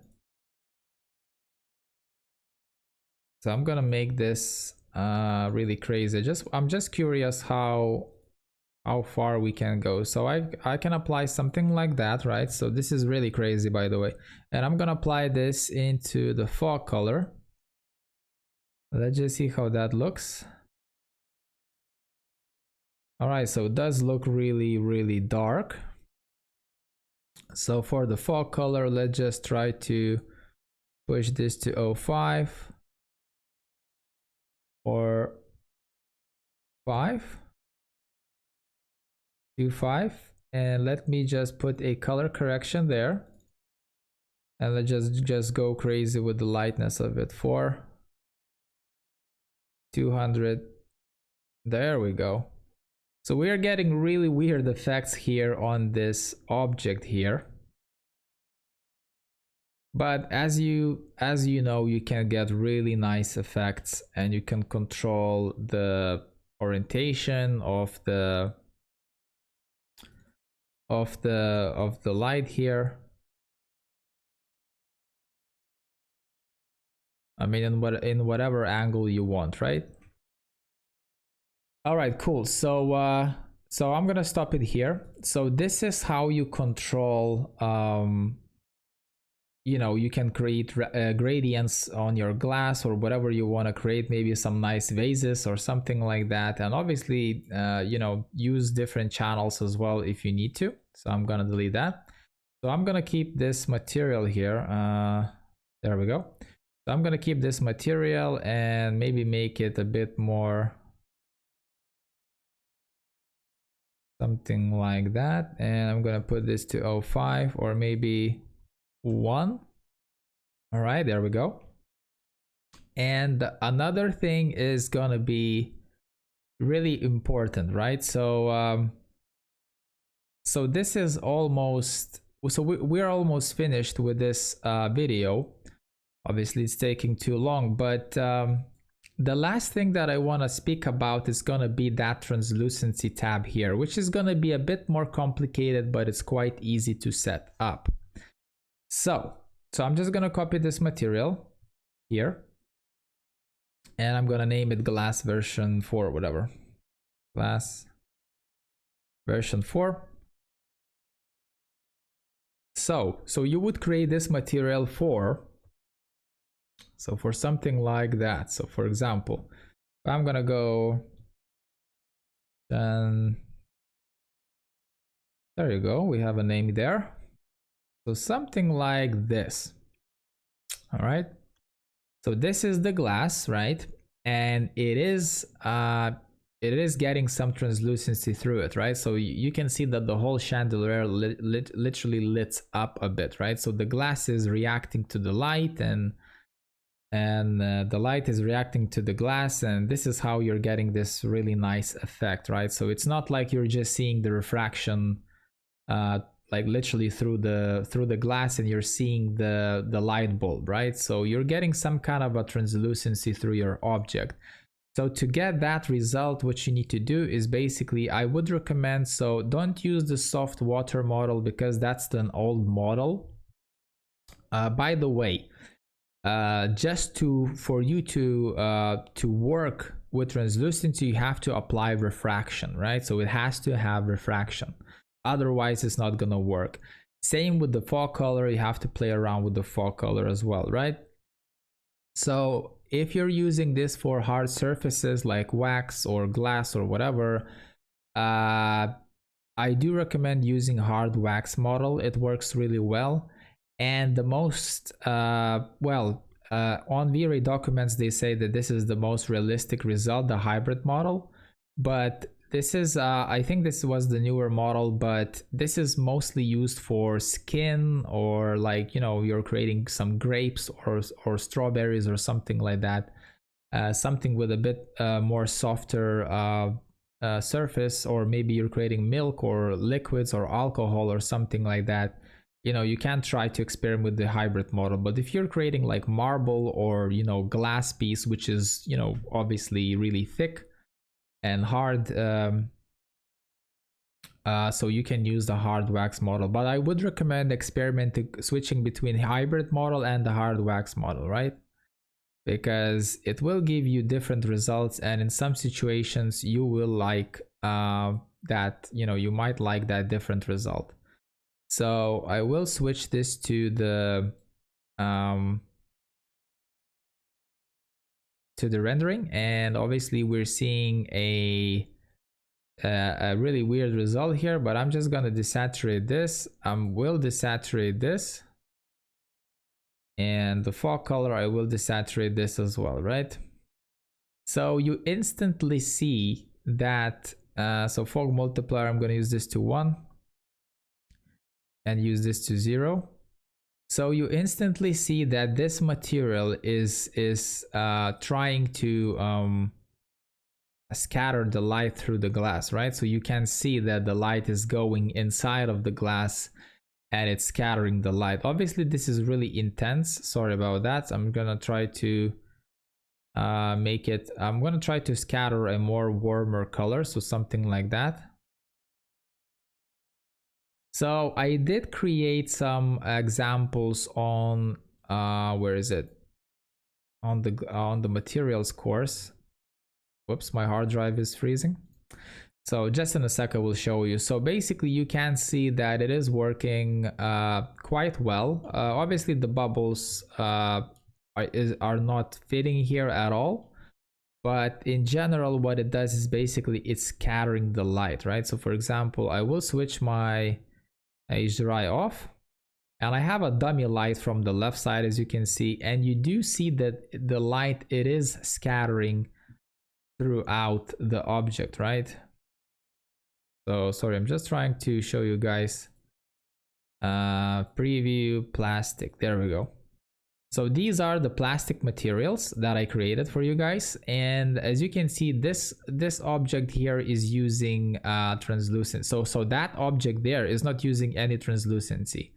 So I'm gonna make this really crazy. I'm just curious how far we can go. So I can apply something like that, right? So this is really crazy, by the way. And I'm gonna apply this into the fog color. Let's just see how that looks. All right, so it does look really, really dark. So for the fog color, let's just try to push this to 05 or 5. 2.5, and let me just put a color correction there, and let's just go crazy with the lightness of it. 4, 200. There we go. So we are getting really weird effects here on this object here. But as you know, you can get really nice effects, and you can control the orientation of the light here. I mean, in whatever angle you want, right? All right, cool. So I'm gonna stop it here. So this is how you control you know, you can create gradients on your glass or whatever you want to create, maybe some nice vases or something like that. And obviously, you know, use different channels as well if you need to. So I'm going to delete that. So I'm going to keep this material here. There we go. So I'm going to keep this material and maybe make it a bit more something like that. And I'm going to put this to 0.5 or maybe 1. All right, there we go. And another thing is gonna be really important, right? So so this is almost, so we're almost finished with this video. Obviously it's taking too long, but the last thing that I want to speak about is gonna be that translucency tab here, which is gonna be a bit more complicated, but it's quite easy to set up. So I'm just gonna copy this material here, and I'm gonna name it glass version 4, whatever. Glass version 4. So you would create this material for something like that. So for example, I'm gonna go, then there you go, we have a name there. So something like this. All right. So this is the glass, right? And it is getting some translucency through it, right? So you can see that the whole chandelier literally lit up a bit, right? So the glass is reacting to the light, and the light is reacting to the glass, and this is how you're getting this really nice effect, right? So it's not like you're just seeing the refraction like literally through the glass and you're seeing the light bulb, right? So you're getting some kind of a translucency through your object. So to get that result, what you need to do is basically, I would recommend, so don't use the soft water model because that's an old model. By the way, just for you to work with translucency, you have to apply refraction, right? So it has to have refraction. Otherwise, it's not gonna work. Same with the fog color, you have to play around with the fog color as well, right? So if you're using this for hard surfaces like wax or glass or whatever, I do recommend using hard wax model. It works really well. And the most, on VRay documents, they say that this is the most realistic result, the hybrid model. But this is, I think this was the newer model, but this is mostly used for skin, or like, you know, you're creating some grapes or strawberries or something like that. Something with a bit more softer surface, or maybe you're creating milk or liquids or alcohol or something like that. You know, you can try to experiment with the hybrid model. But if you're creating like marble or, you know, glass piece, which is, you know, obviously really thick and hard, so you can use the hard wax model. But I would recommend experimenting, switching between hybrid model and the hard wax model, right? Because it will give you different results, and in some situations you will like that, you know, you might like that different result. So I will switch this to the rendering, and obviously we're seeing a really weird result here, but I'm just gonna desaturate this. Will desaturate this, and the fog color, I will desaturate this as well, right? So you instantly see that So fog multiplier, I'm going to use this to 1 and use this to 0. So you instantly see that this material is trying to scatter the light through the glass, right? So you can see that the light is going inside of the glass and it's scattering the light. Obviously this is really intense, sorry about that. I'm gonna try to make it, I'm gonna try to scatter a more warmer color, so something like that. So I did create some examples on where is it, on the materials course. Whoops, my hard drive is freezing. So just in a sec I will show you. So basically you can see that it is working quite well. Obviously the bubbles are not fitting here at all, but in general what it does is basically it's scattering the light, right? So for example, I will switch my HDRI off and I have a dummy light from the left side, as you can see, and you do see that the light, it is scattering throughout the object, right? So sorry, I'm just trying to show you guys preview plastic. There we go. So these are the plastic materials that I created for you guys, and as you can see, this object here is using translucent. So that object there is not using any translucency.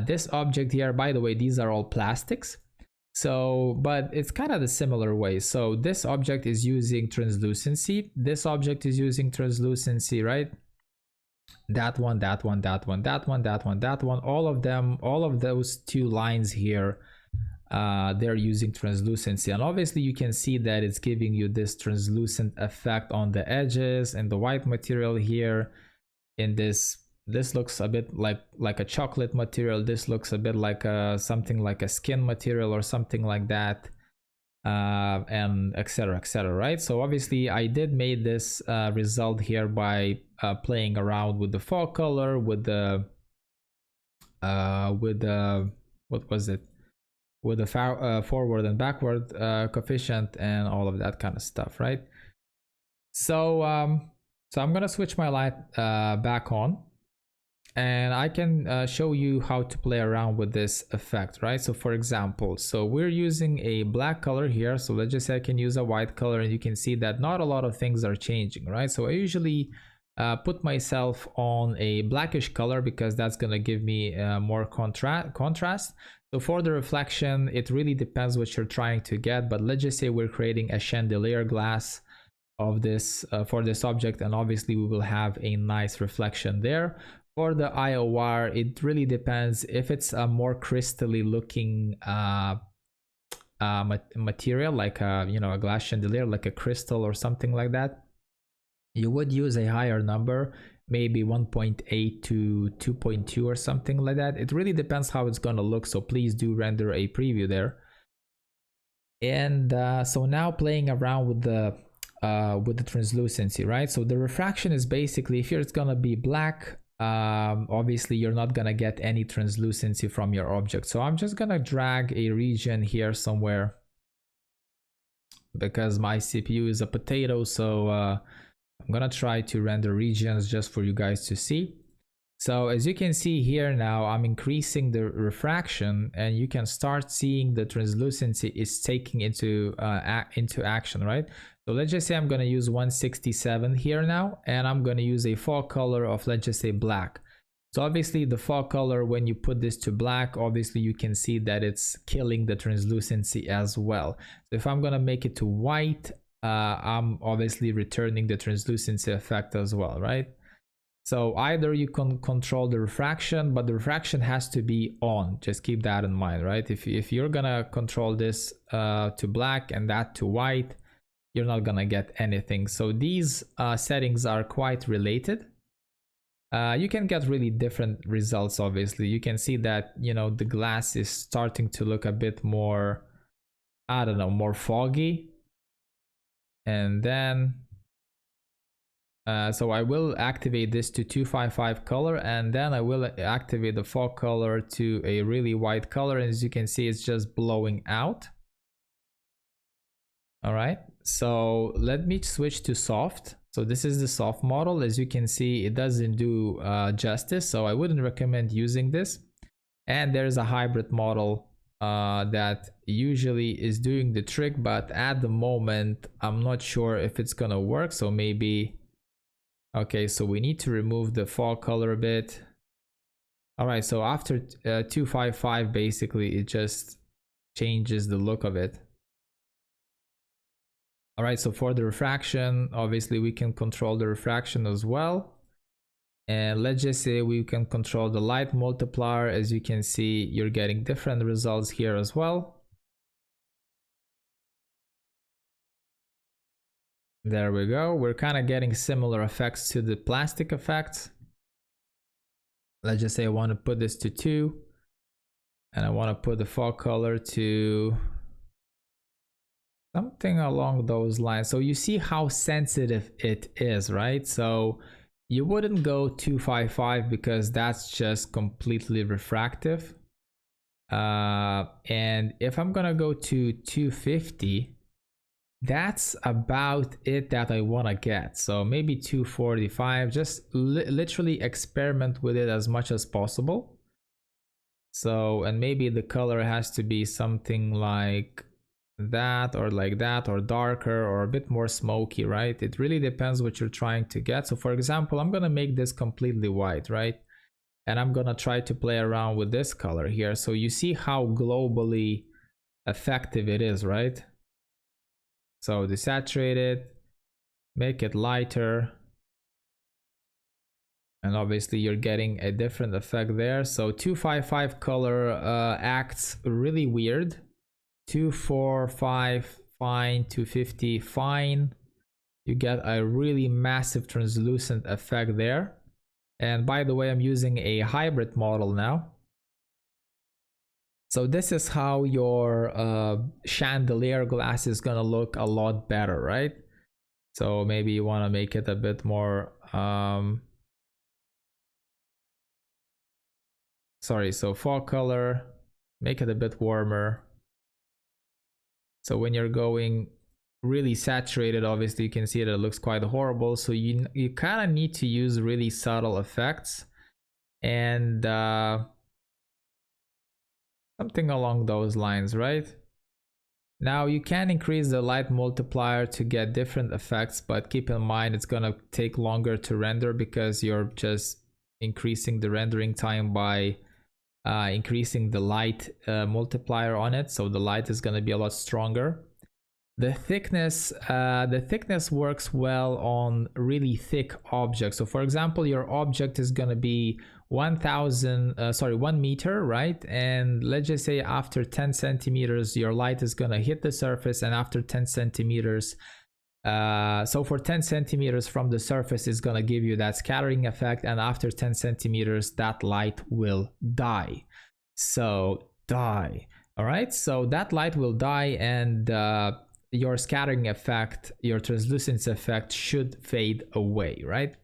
This object here, by the way, these are all plastics. So, but it's kind of the similar way. So this object is using translucency. This object is using translucency, right? That one, that one, that one, that one, that one, that one. All of them, all of those two lines here, they're using translucency. And obviously you can see that it's giving you this translucent effect on the edges and the white material here. In this looks a bit like a chocolate material. This looks a bit like something like a skin material or something like that, and etc, right? So obviously I did made this result here by playing around with the fog color, with the what was it, with the forward and backward coefficient and all of that kind of stuff, right? So so I'm gonna switch my light back on, and I can show you how to play around with this effect, right? So for example, so we're using a black color here. So let's just say I can use a white color, and you can see that not a lot of things are changing, right? So I usually put myself on a blackish color because that's gonna give me more contrast. So for the reflection, it really depends what you're trying to get, but let's just say we're creating a chandelier glass of this for this object, and obviously we will have a nice reflection there. For the IOR, it really depends. If it's a more crystally looking material, like a glass chandelier, like a crystal or something like that, you would use a higher number, maybe 1.8 to 2.2 or something like that. It really depends how it's gonna look, so please do render a preview there. And so now playing around with the translucency, right? So the refraction is basically, if it's gonna be black, obviously you're not gonna get any translucency from your object. So I'm just gonna drag a region here somewhere because my CPU is a potato. So I'm gonna try to render regions just for you guys to see. So as you can see here now, I'm increasing the refraction, and you can start seeing the translucency is taking into action, right? So let's just say I'm going to use 167 here now, and I'm going to use a fog color of, let's just say, black. So obviously the fog color, when you put this to black, obviously you can see that it's killing the translucency as well. So if I'm going to make it to white, I'm obviously returning the translucency effect as well, right? So either you can control the refraction, but the refraction has to be on. Just keep that in mind, right? If you're gonna control this to black and that to white, you're not gonna get anything. So these settings are quite related. You can get really different results. Obviously, you can see that, you know, the glass is starting to look a bit more, I don't know, more foggy. And then so I will activate this to 255 color, and then I will activate the fog color to a really white color, and as you can see, it's just blowing out. All right, so let me switch to soft. So this is the soft model. As you can see, it doesn't do justice, so I wouldn't recommend using this. And there's a hybrid model that usually is doing the trick, but at the moment I'm not sure if it's gonna work. So maybe, okay, so we need to remove the fall color a bit. All right, so after 255, basically it just changes the look of it. All right, so for the refraction, obviously we can control the refraction as well. And let's just say we can control the light multiplier. As you can see, you're getting different results here as well. There we go. We're kind of getting similar effects to the plastic effects. Let's just say I want to put this to 2. And I want to put the fall color to something along those lines. So you see how sensitive it is, right? So you wouldn't go 255 because that's just completely refractive. And if I'm gonna go to 250, that's about it that I want to get. So maybe 245, just literally experiment with it as much as possible. So, and maybe the color has to be something like that or darker or a bit more smoky, right? It really depends what you're trying to get. So for example, I'm gonna make this completely white, right? And I'm gonna try to play around with this color here. So you see how globally effective it is, right? So desaturate it, make it lighter, and obviously you're getting a different effect there. So 255 color acts really weird. 245 fine, 250 fine. You get a really massive translucent effect there. And by the way, I'm using a hybrid model now. So this is how your chandelier glass is gonna look a lot better, right? So maybe you want to make it a bit more so fall color, make it a bit warmer. So when you're going really saturated, obviously you can see that it looks quite horrible. So you kind of need to use really subtle effects and something along those lines, right? Now you can increase the light multiplier to get different effects, but keep in mind it's gonna take longer to render because you're just increasing the rendering time by increasing the light multiplier on it. So the light is gonna be a lot stronger. The thickness works well on really thick objects. So for example, your object is gonna be 1 meter, right? And let's just say after 10 centimeters, your light is gonna hit the surface, and after 10 centimeters, so for 10 centimeters from the surface is gonna give you that scattering effect, and after 10 centimeters, that light will die. So die. All right, so that light will die, and your scattering effect, your translucence effect should fade away, right?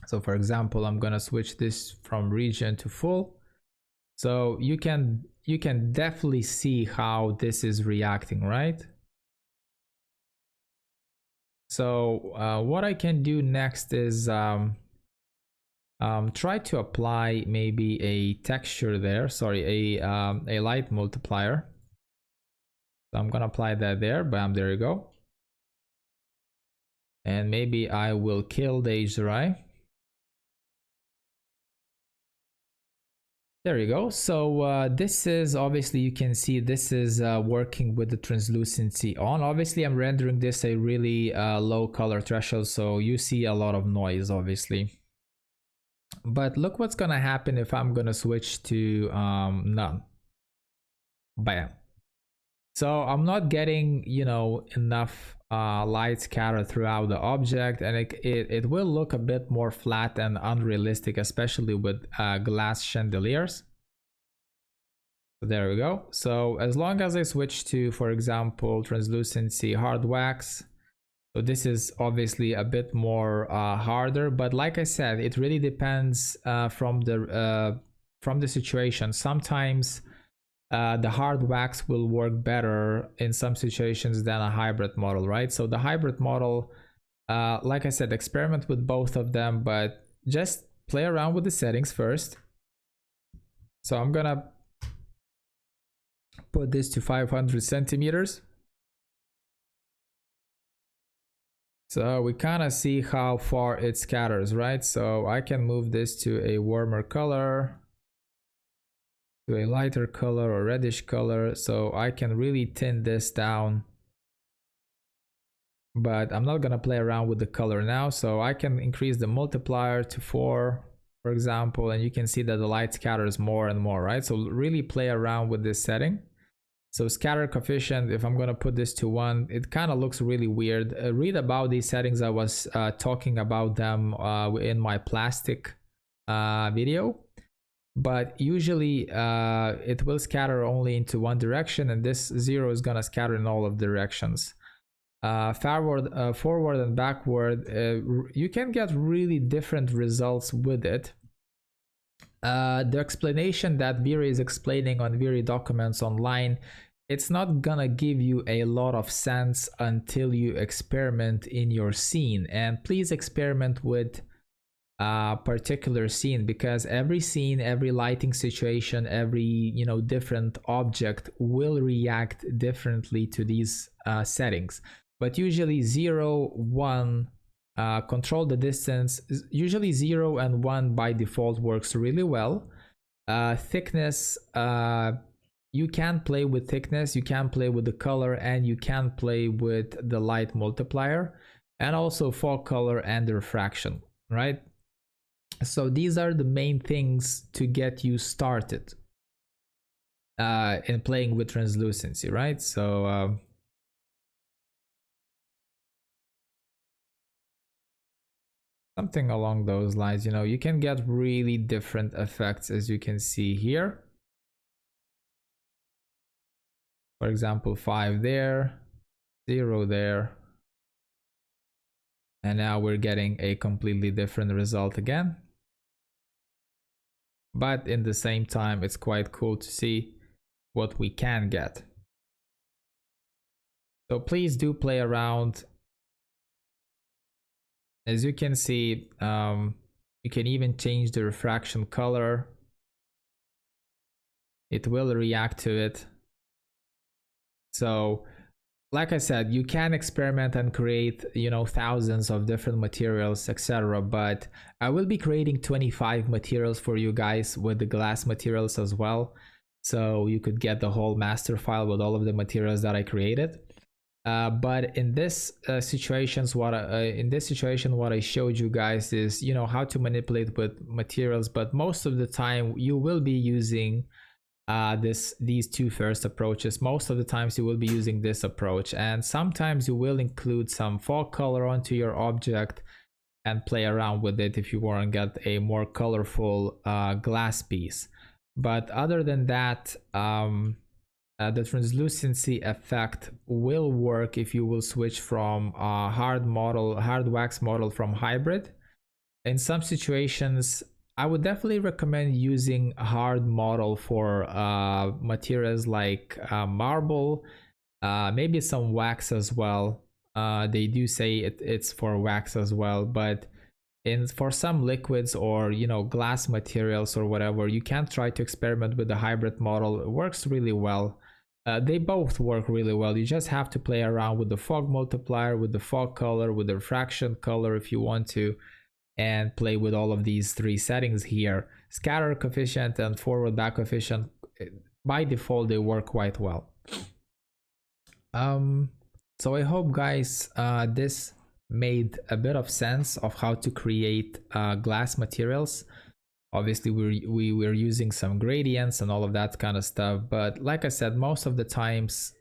So for example, I'm gonna switch this from region to full. So you can definitely see how this is reacting, right? So what I can do next is try to apply maybe a texture there, a light multiplier. So I'm gonna apply that there, bam, there you go. And maybe I will kill the HDRI. There you go. So this is obviously, you can see this is working with the translucency on. Obviously I'm rendering this a really low color threshold, so you see a lot of noise obviously. But look what's gonna happen if I'm gonna switch to none. Bam. So I'm not getting, you know, enough light scatter throughout the object, and it will look a bit more flat and unrealistic, especially with glass chandeliers. So there we go. So as long as I switch to, for example, translucency hard wax, so this is obviously a bit more harder, but like I said, it really depends from the situation. Sometimes the hard wax will work better in some situations than a hybrid model, right? So the hybrid model Like I said, experiment with both of them, but just play around with the settings first. So I'm gonna put this to 500 centimeters. So we kind of see how far it scatters, right? So I can move this to a warmer color, to a lighter color or reddish color. So I can really thin this down, but I'm not gonna play around with the color now. So I can increase the multiplier to 4, for example, and you can see that the light scatters more and more, right? So really play around with this setting. So scatter coefficient, if I'm gonna put this to 1, it kind of looks really weird. Read about these settings. I was talking about them in my plastic video, but usually it will scatter only into one direction, and this 0 is gonna scatter in all of directions. Forward and backward, you can get really different results with it. The explanation that VRay is explaining on VRay documents online, it's not gonna give you a lot of sense until you experiment in your scene. And please experiment with a particular scene, because every scene, every lighting situation, every different object will react differently to these settings. But usually 0, 1, control the distance. Usually 0 and 1 by default works really well. Thickness, you can play with thickness, you can play with the color, and you can play with the light multiplier, and also fog color and the refraction, right? So these are the main things to get you started in playing with translucency, right? So something along those lines. You can get really different effects, as you can see here. For example, 5 there, 0 there, and now we're getting a completely different result again. But in the same time, it's quite cool to see what we can get. So please do play around. As you can see, you can even change the refraction color. It will react to it. So like I said, you can experiment and create thousands of different materials, etc. But I will be creating 25 materials for you guys with the glass materials as well, so you could get the whole master file with all of the materials that I created. But in this situation, what I showed you guys is how to manipulate with materials. But most of the time you will be using these two first approaches. Most of the times you will be using this approach, and sometimes you will include some fog color onto your object and play around with it if you want to get a more colorful glass piece. But other than that, the translucency effect will work if you will switch from hard wax model from hybrid. In some situations, I would definitely recommend using a hard model for materials like marble, maybe some wax as well. They do say it's for wax as well, but for some liquids or glass materials or whatever, you can try to experiment with the hybrid model. It works really well. They both work really well. You just have to play around with the fog multiplier, with the fog color, with the refraction color if you want to, and play with all of these 3 settings here. Scatter coefficient and forward back coefficient, by default they work quite well. So I hope guys this made a bit of sense of how to create glass materials. Obviously we were using some gradients and all of that kind of stuff, but like I said, most of the times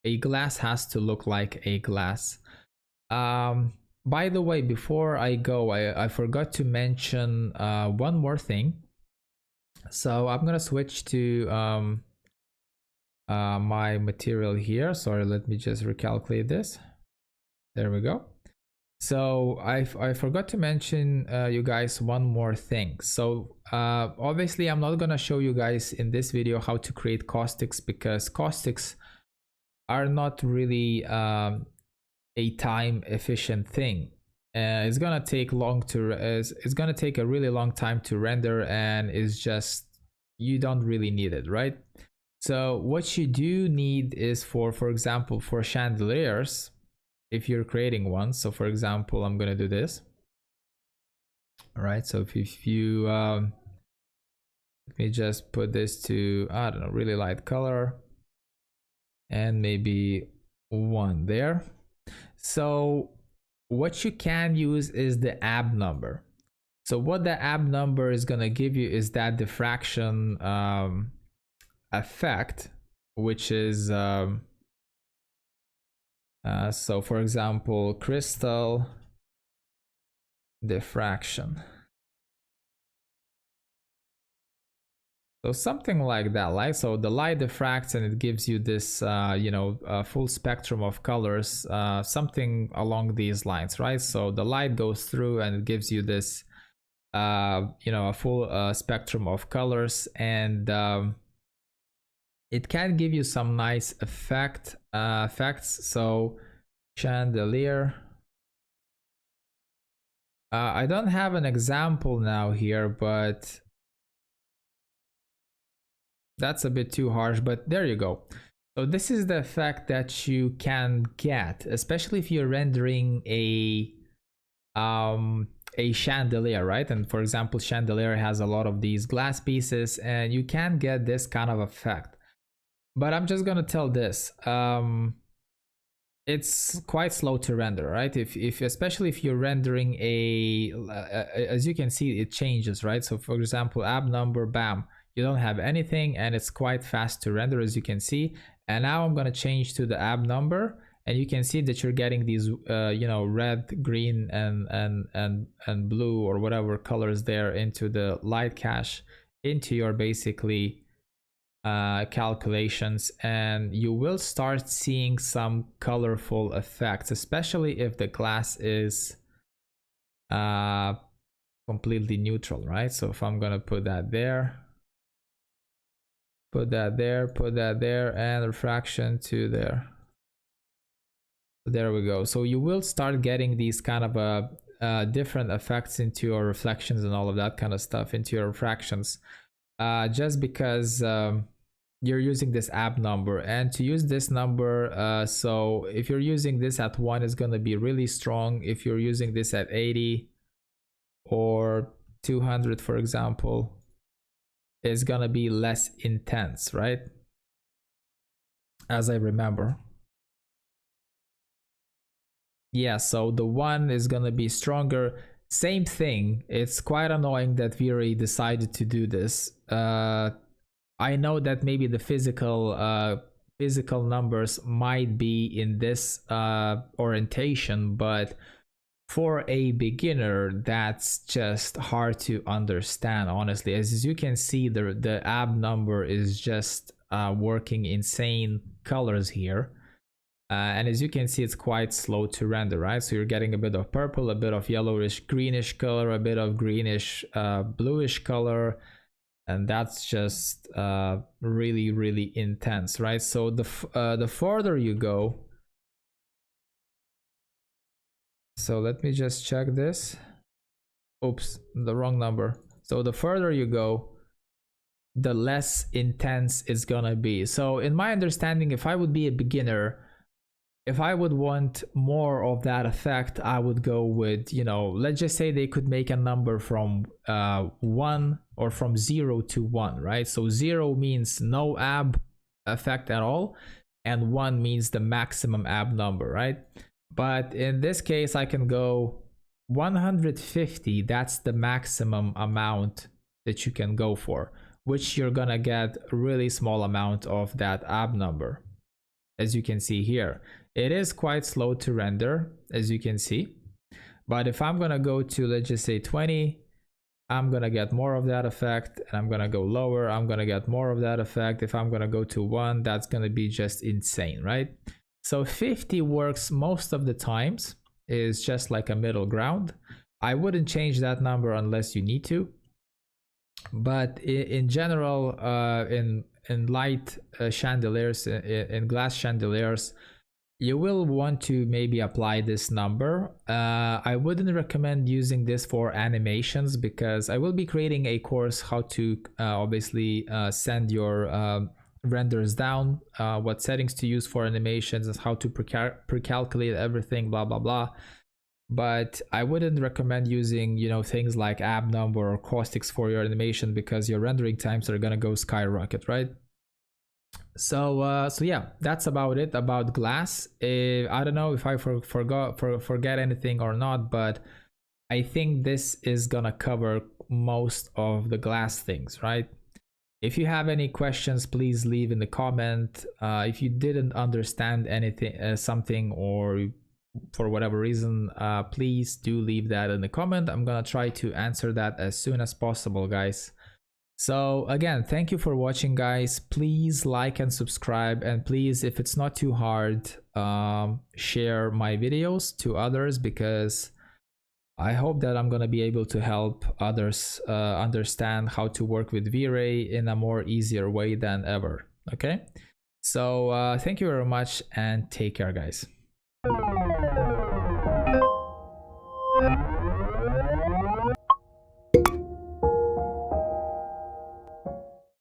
a glass has to look like a glass. By the way, before I go, I forgot to mention one more thing. So I'm gonna switch to my material here. Sorry, let me just recalculate this. There we go. So I forgot to mention you guys one more thing. So obviously I'm not gonna show you guys in this video how to create caustics, because caustics are not really a time efficient thing. It's gonna take it's gonna take a really long time to render, and it's just, you don't really need it, right? So what you do need is for example, for chandeliers, if you're creating one. So for example, I'm gonna do this. All right, so if you let me just put this to, I don't know, really light color, and maybe 1 there. So what you can use is the ab number. So what the ab number is going to give you is that diffraction effect, which is so for example, crystal diffraction. So something like that, like, so the light diffracts and it gives you this, full spectrum of colors, something along these lines, right? So the light goes through and it gives you this, a full spectrum of colors, and it can give you some nice effects. So chandelier. I don't have an example now here, but that's a bit too harsh, but there you go. So this is the effect that you can get, especially if you're rendering a chandelier, right? And for example, chandelier has a lot of these glass pieces, and you can get this kind of effect. But I'm just gonna tell this, it's quite slow to render, right? If especially if you're rendering as you can see, it changes, right? So for example, ab number, bam, you don't have anything, and it's quite fast to render, as you can see. And now I'm going to change to the ab number, and you can see that you're getting these red, green, and blue, or whatever colors there, into the light cache, into your basically calculations, and you will start seeing some colorful effects, especially if the glass is completely neutral, right? So if I'm going to put that there, put that there, and refraction to there. There we go. So you will start getting these kind of different effects into your reflections and all of that kind of stuff into your refractions, just because you're using this ab number. And to use this number, so if you're using this at 1, it's going to be really strong. If you're using this at 80 or 200, for example, is gonna be less intense, right? As I remember. Yeah, so the 1 is gonna be stronger. Same thing. It's quite annoying that VRay decided to do this. I know that maybe the physical numbers might be in this orientation, but for a beginner, that's just hard to understand, honestly. As you can see, the ab number is just working insane colors here. And as you can see, it's quite slow to render, right? So you're getting a bit of purple, a bit of yellowish, greenish color, a bit of greenish, bluish color. And that's just really, really intense, right? So the further you go, so let me just check this. Oops, the wrong number. So the further you go, the less intense it's gonna be. So in my understanding, if I would be a beginner, if I would want more of that effect, I would go with, let's just say they could make a number from 1 or from 0 to 1, right? So 0 means no ab effect at all, and 1 means the maximum ab number, right? But in this case, I can go 150. That's the maximum amount that you can go for, which you're gonna get a really small amount of that ab number. As you can see here, it is quite slow to render, as you can see. But if I'm gonna go to, let's just say 20, I'm gonna get more of that effect, and I'm gonna go lower, I'm gonna get more of that effect. If I'm gonna go to 1, that's gonna be just insane, right? So 50 works most of the times, is just like a middle ground. I wouldn't change that number unless you need to. But in general, in light chandeliers, in glass chandeliers, you will want to maybe apply this number. I wouldn't recommend using this for animations because I will be creating a course how to obviously send your renders down, what settings to use for animations, and how to pre-calculate everything, blah blah blah. But I wouldn't recommend using, you know, things like AbNum or caustics for your animation because your rendering times are gonna go skyrocket, right? So yeah, that's about it about glass. I don't know if I forget anything or not, but I think this is gonna cover most of the glass things, right? If you have any questions, please leave in the comment. If you didn't understand anything, something, or for whatever reason, please do leave that in the comment. I'm gonna try to answer that as soon as possible, guys. So again, thank you for watching, guys. Please like and subscribe, and please, if it's not too hard, share my videos to others, because I hope that I'm gonna be able to help others understand how to work with VRay in a more easier way than ever. Okay, so thank you very much and take care, guys.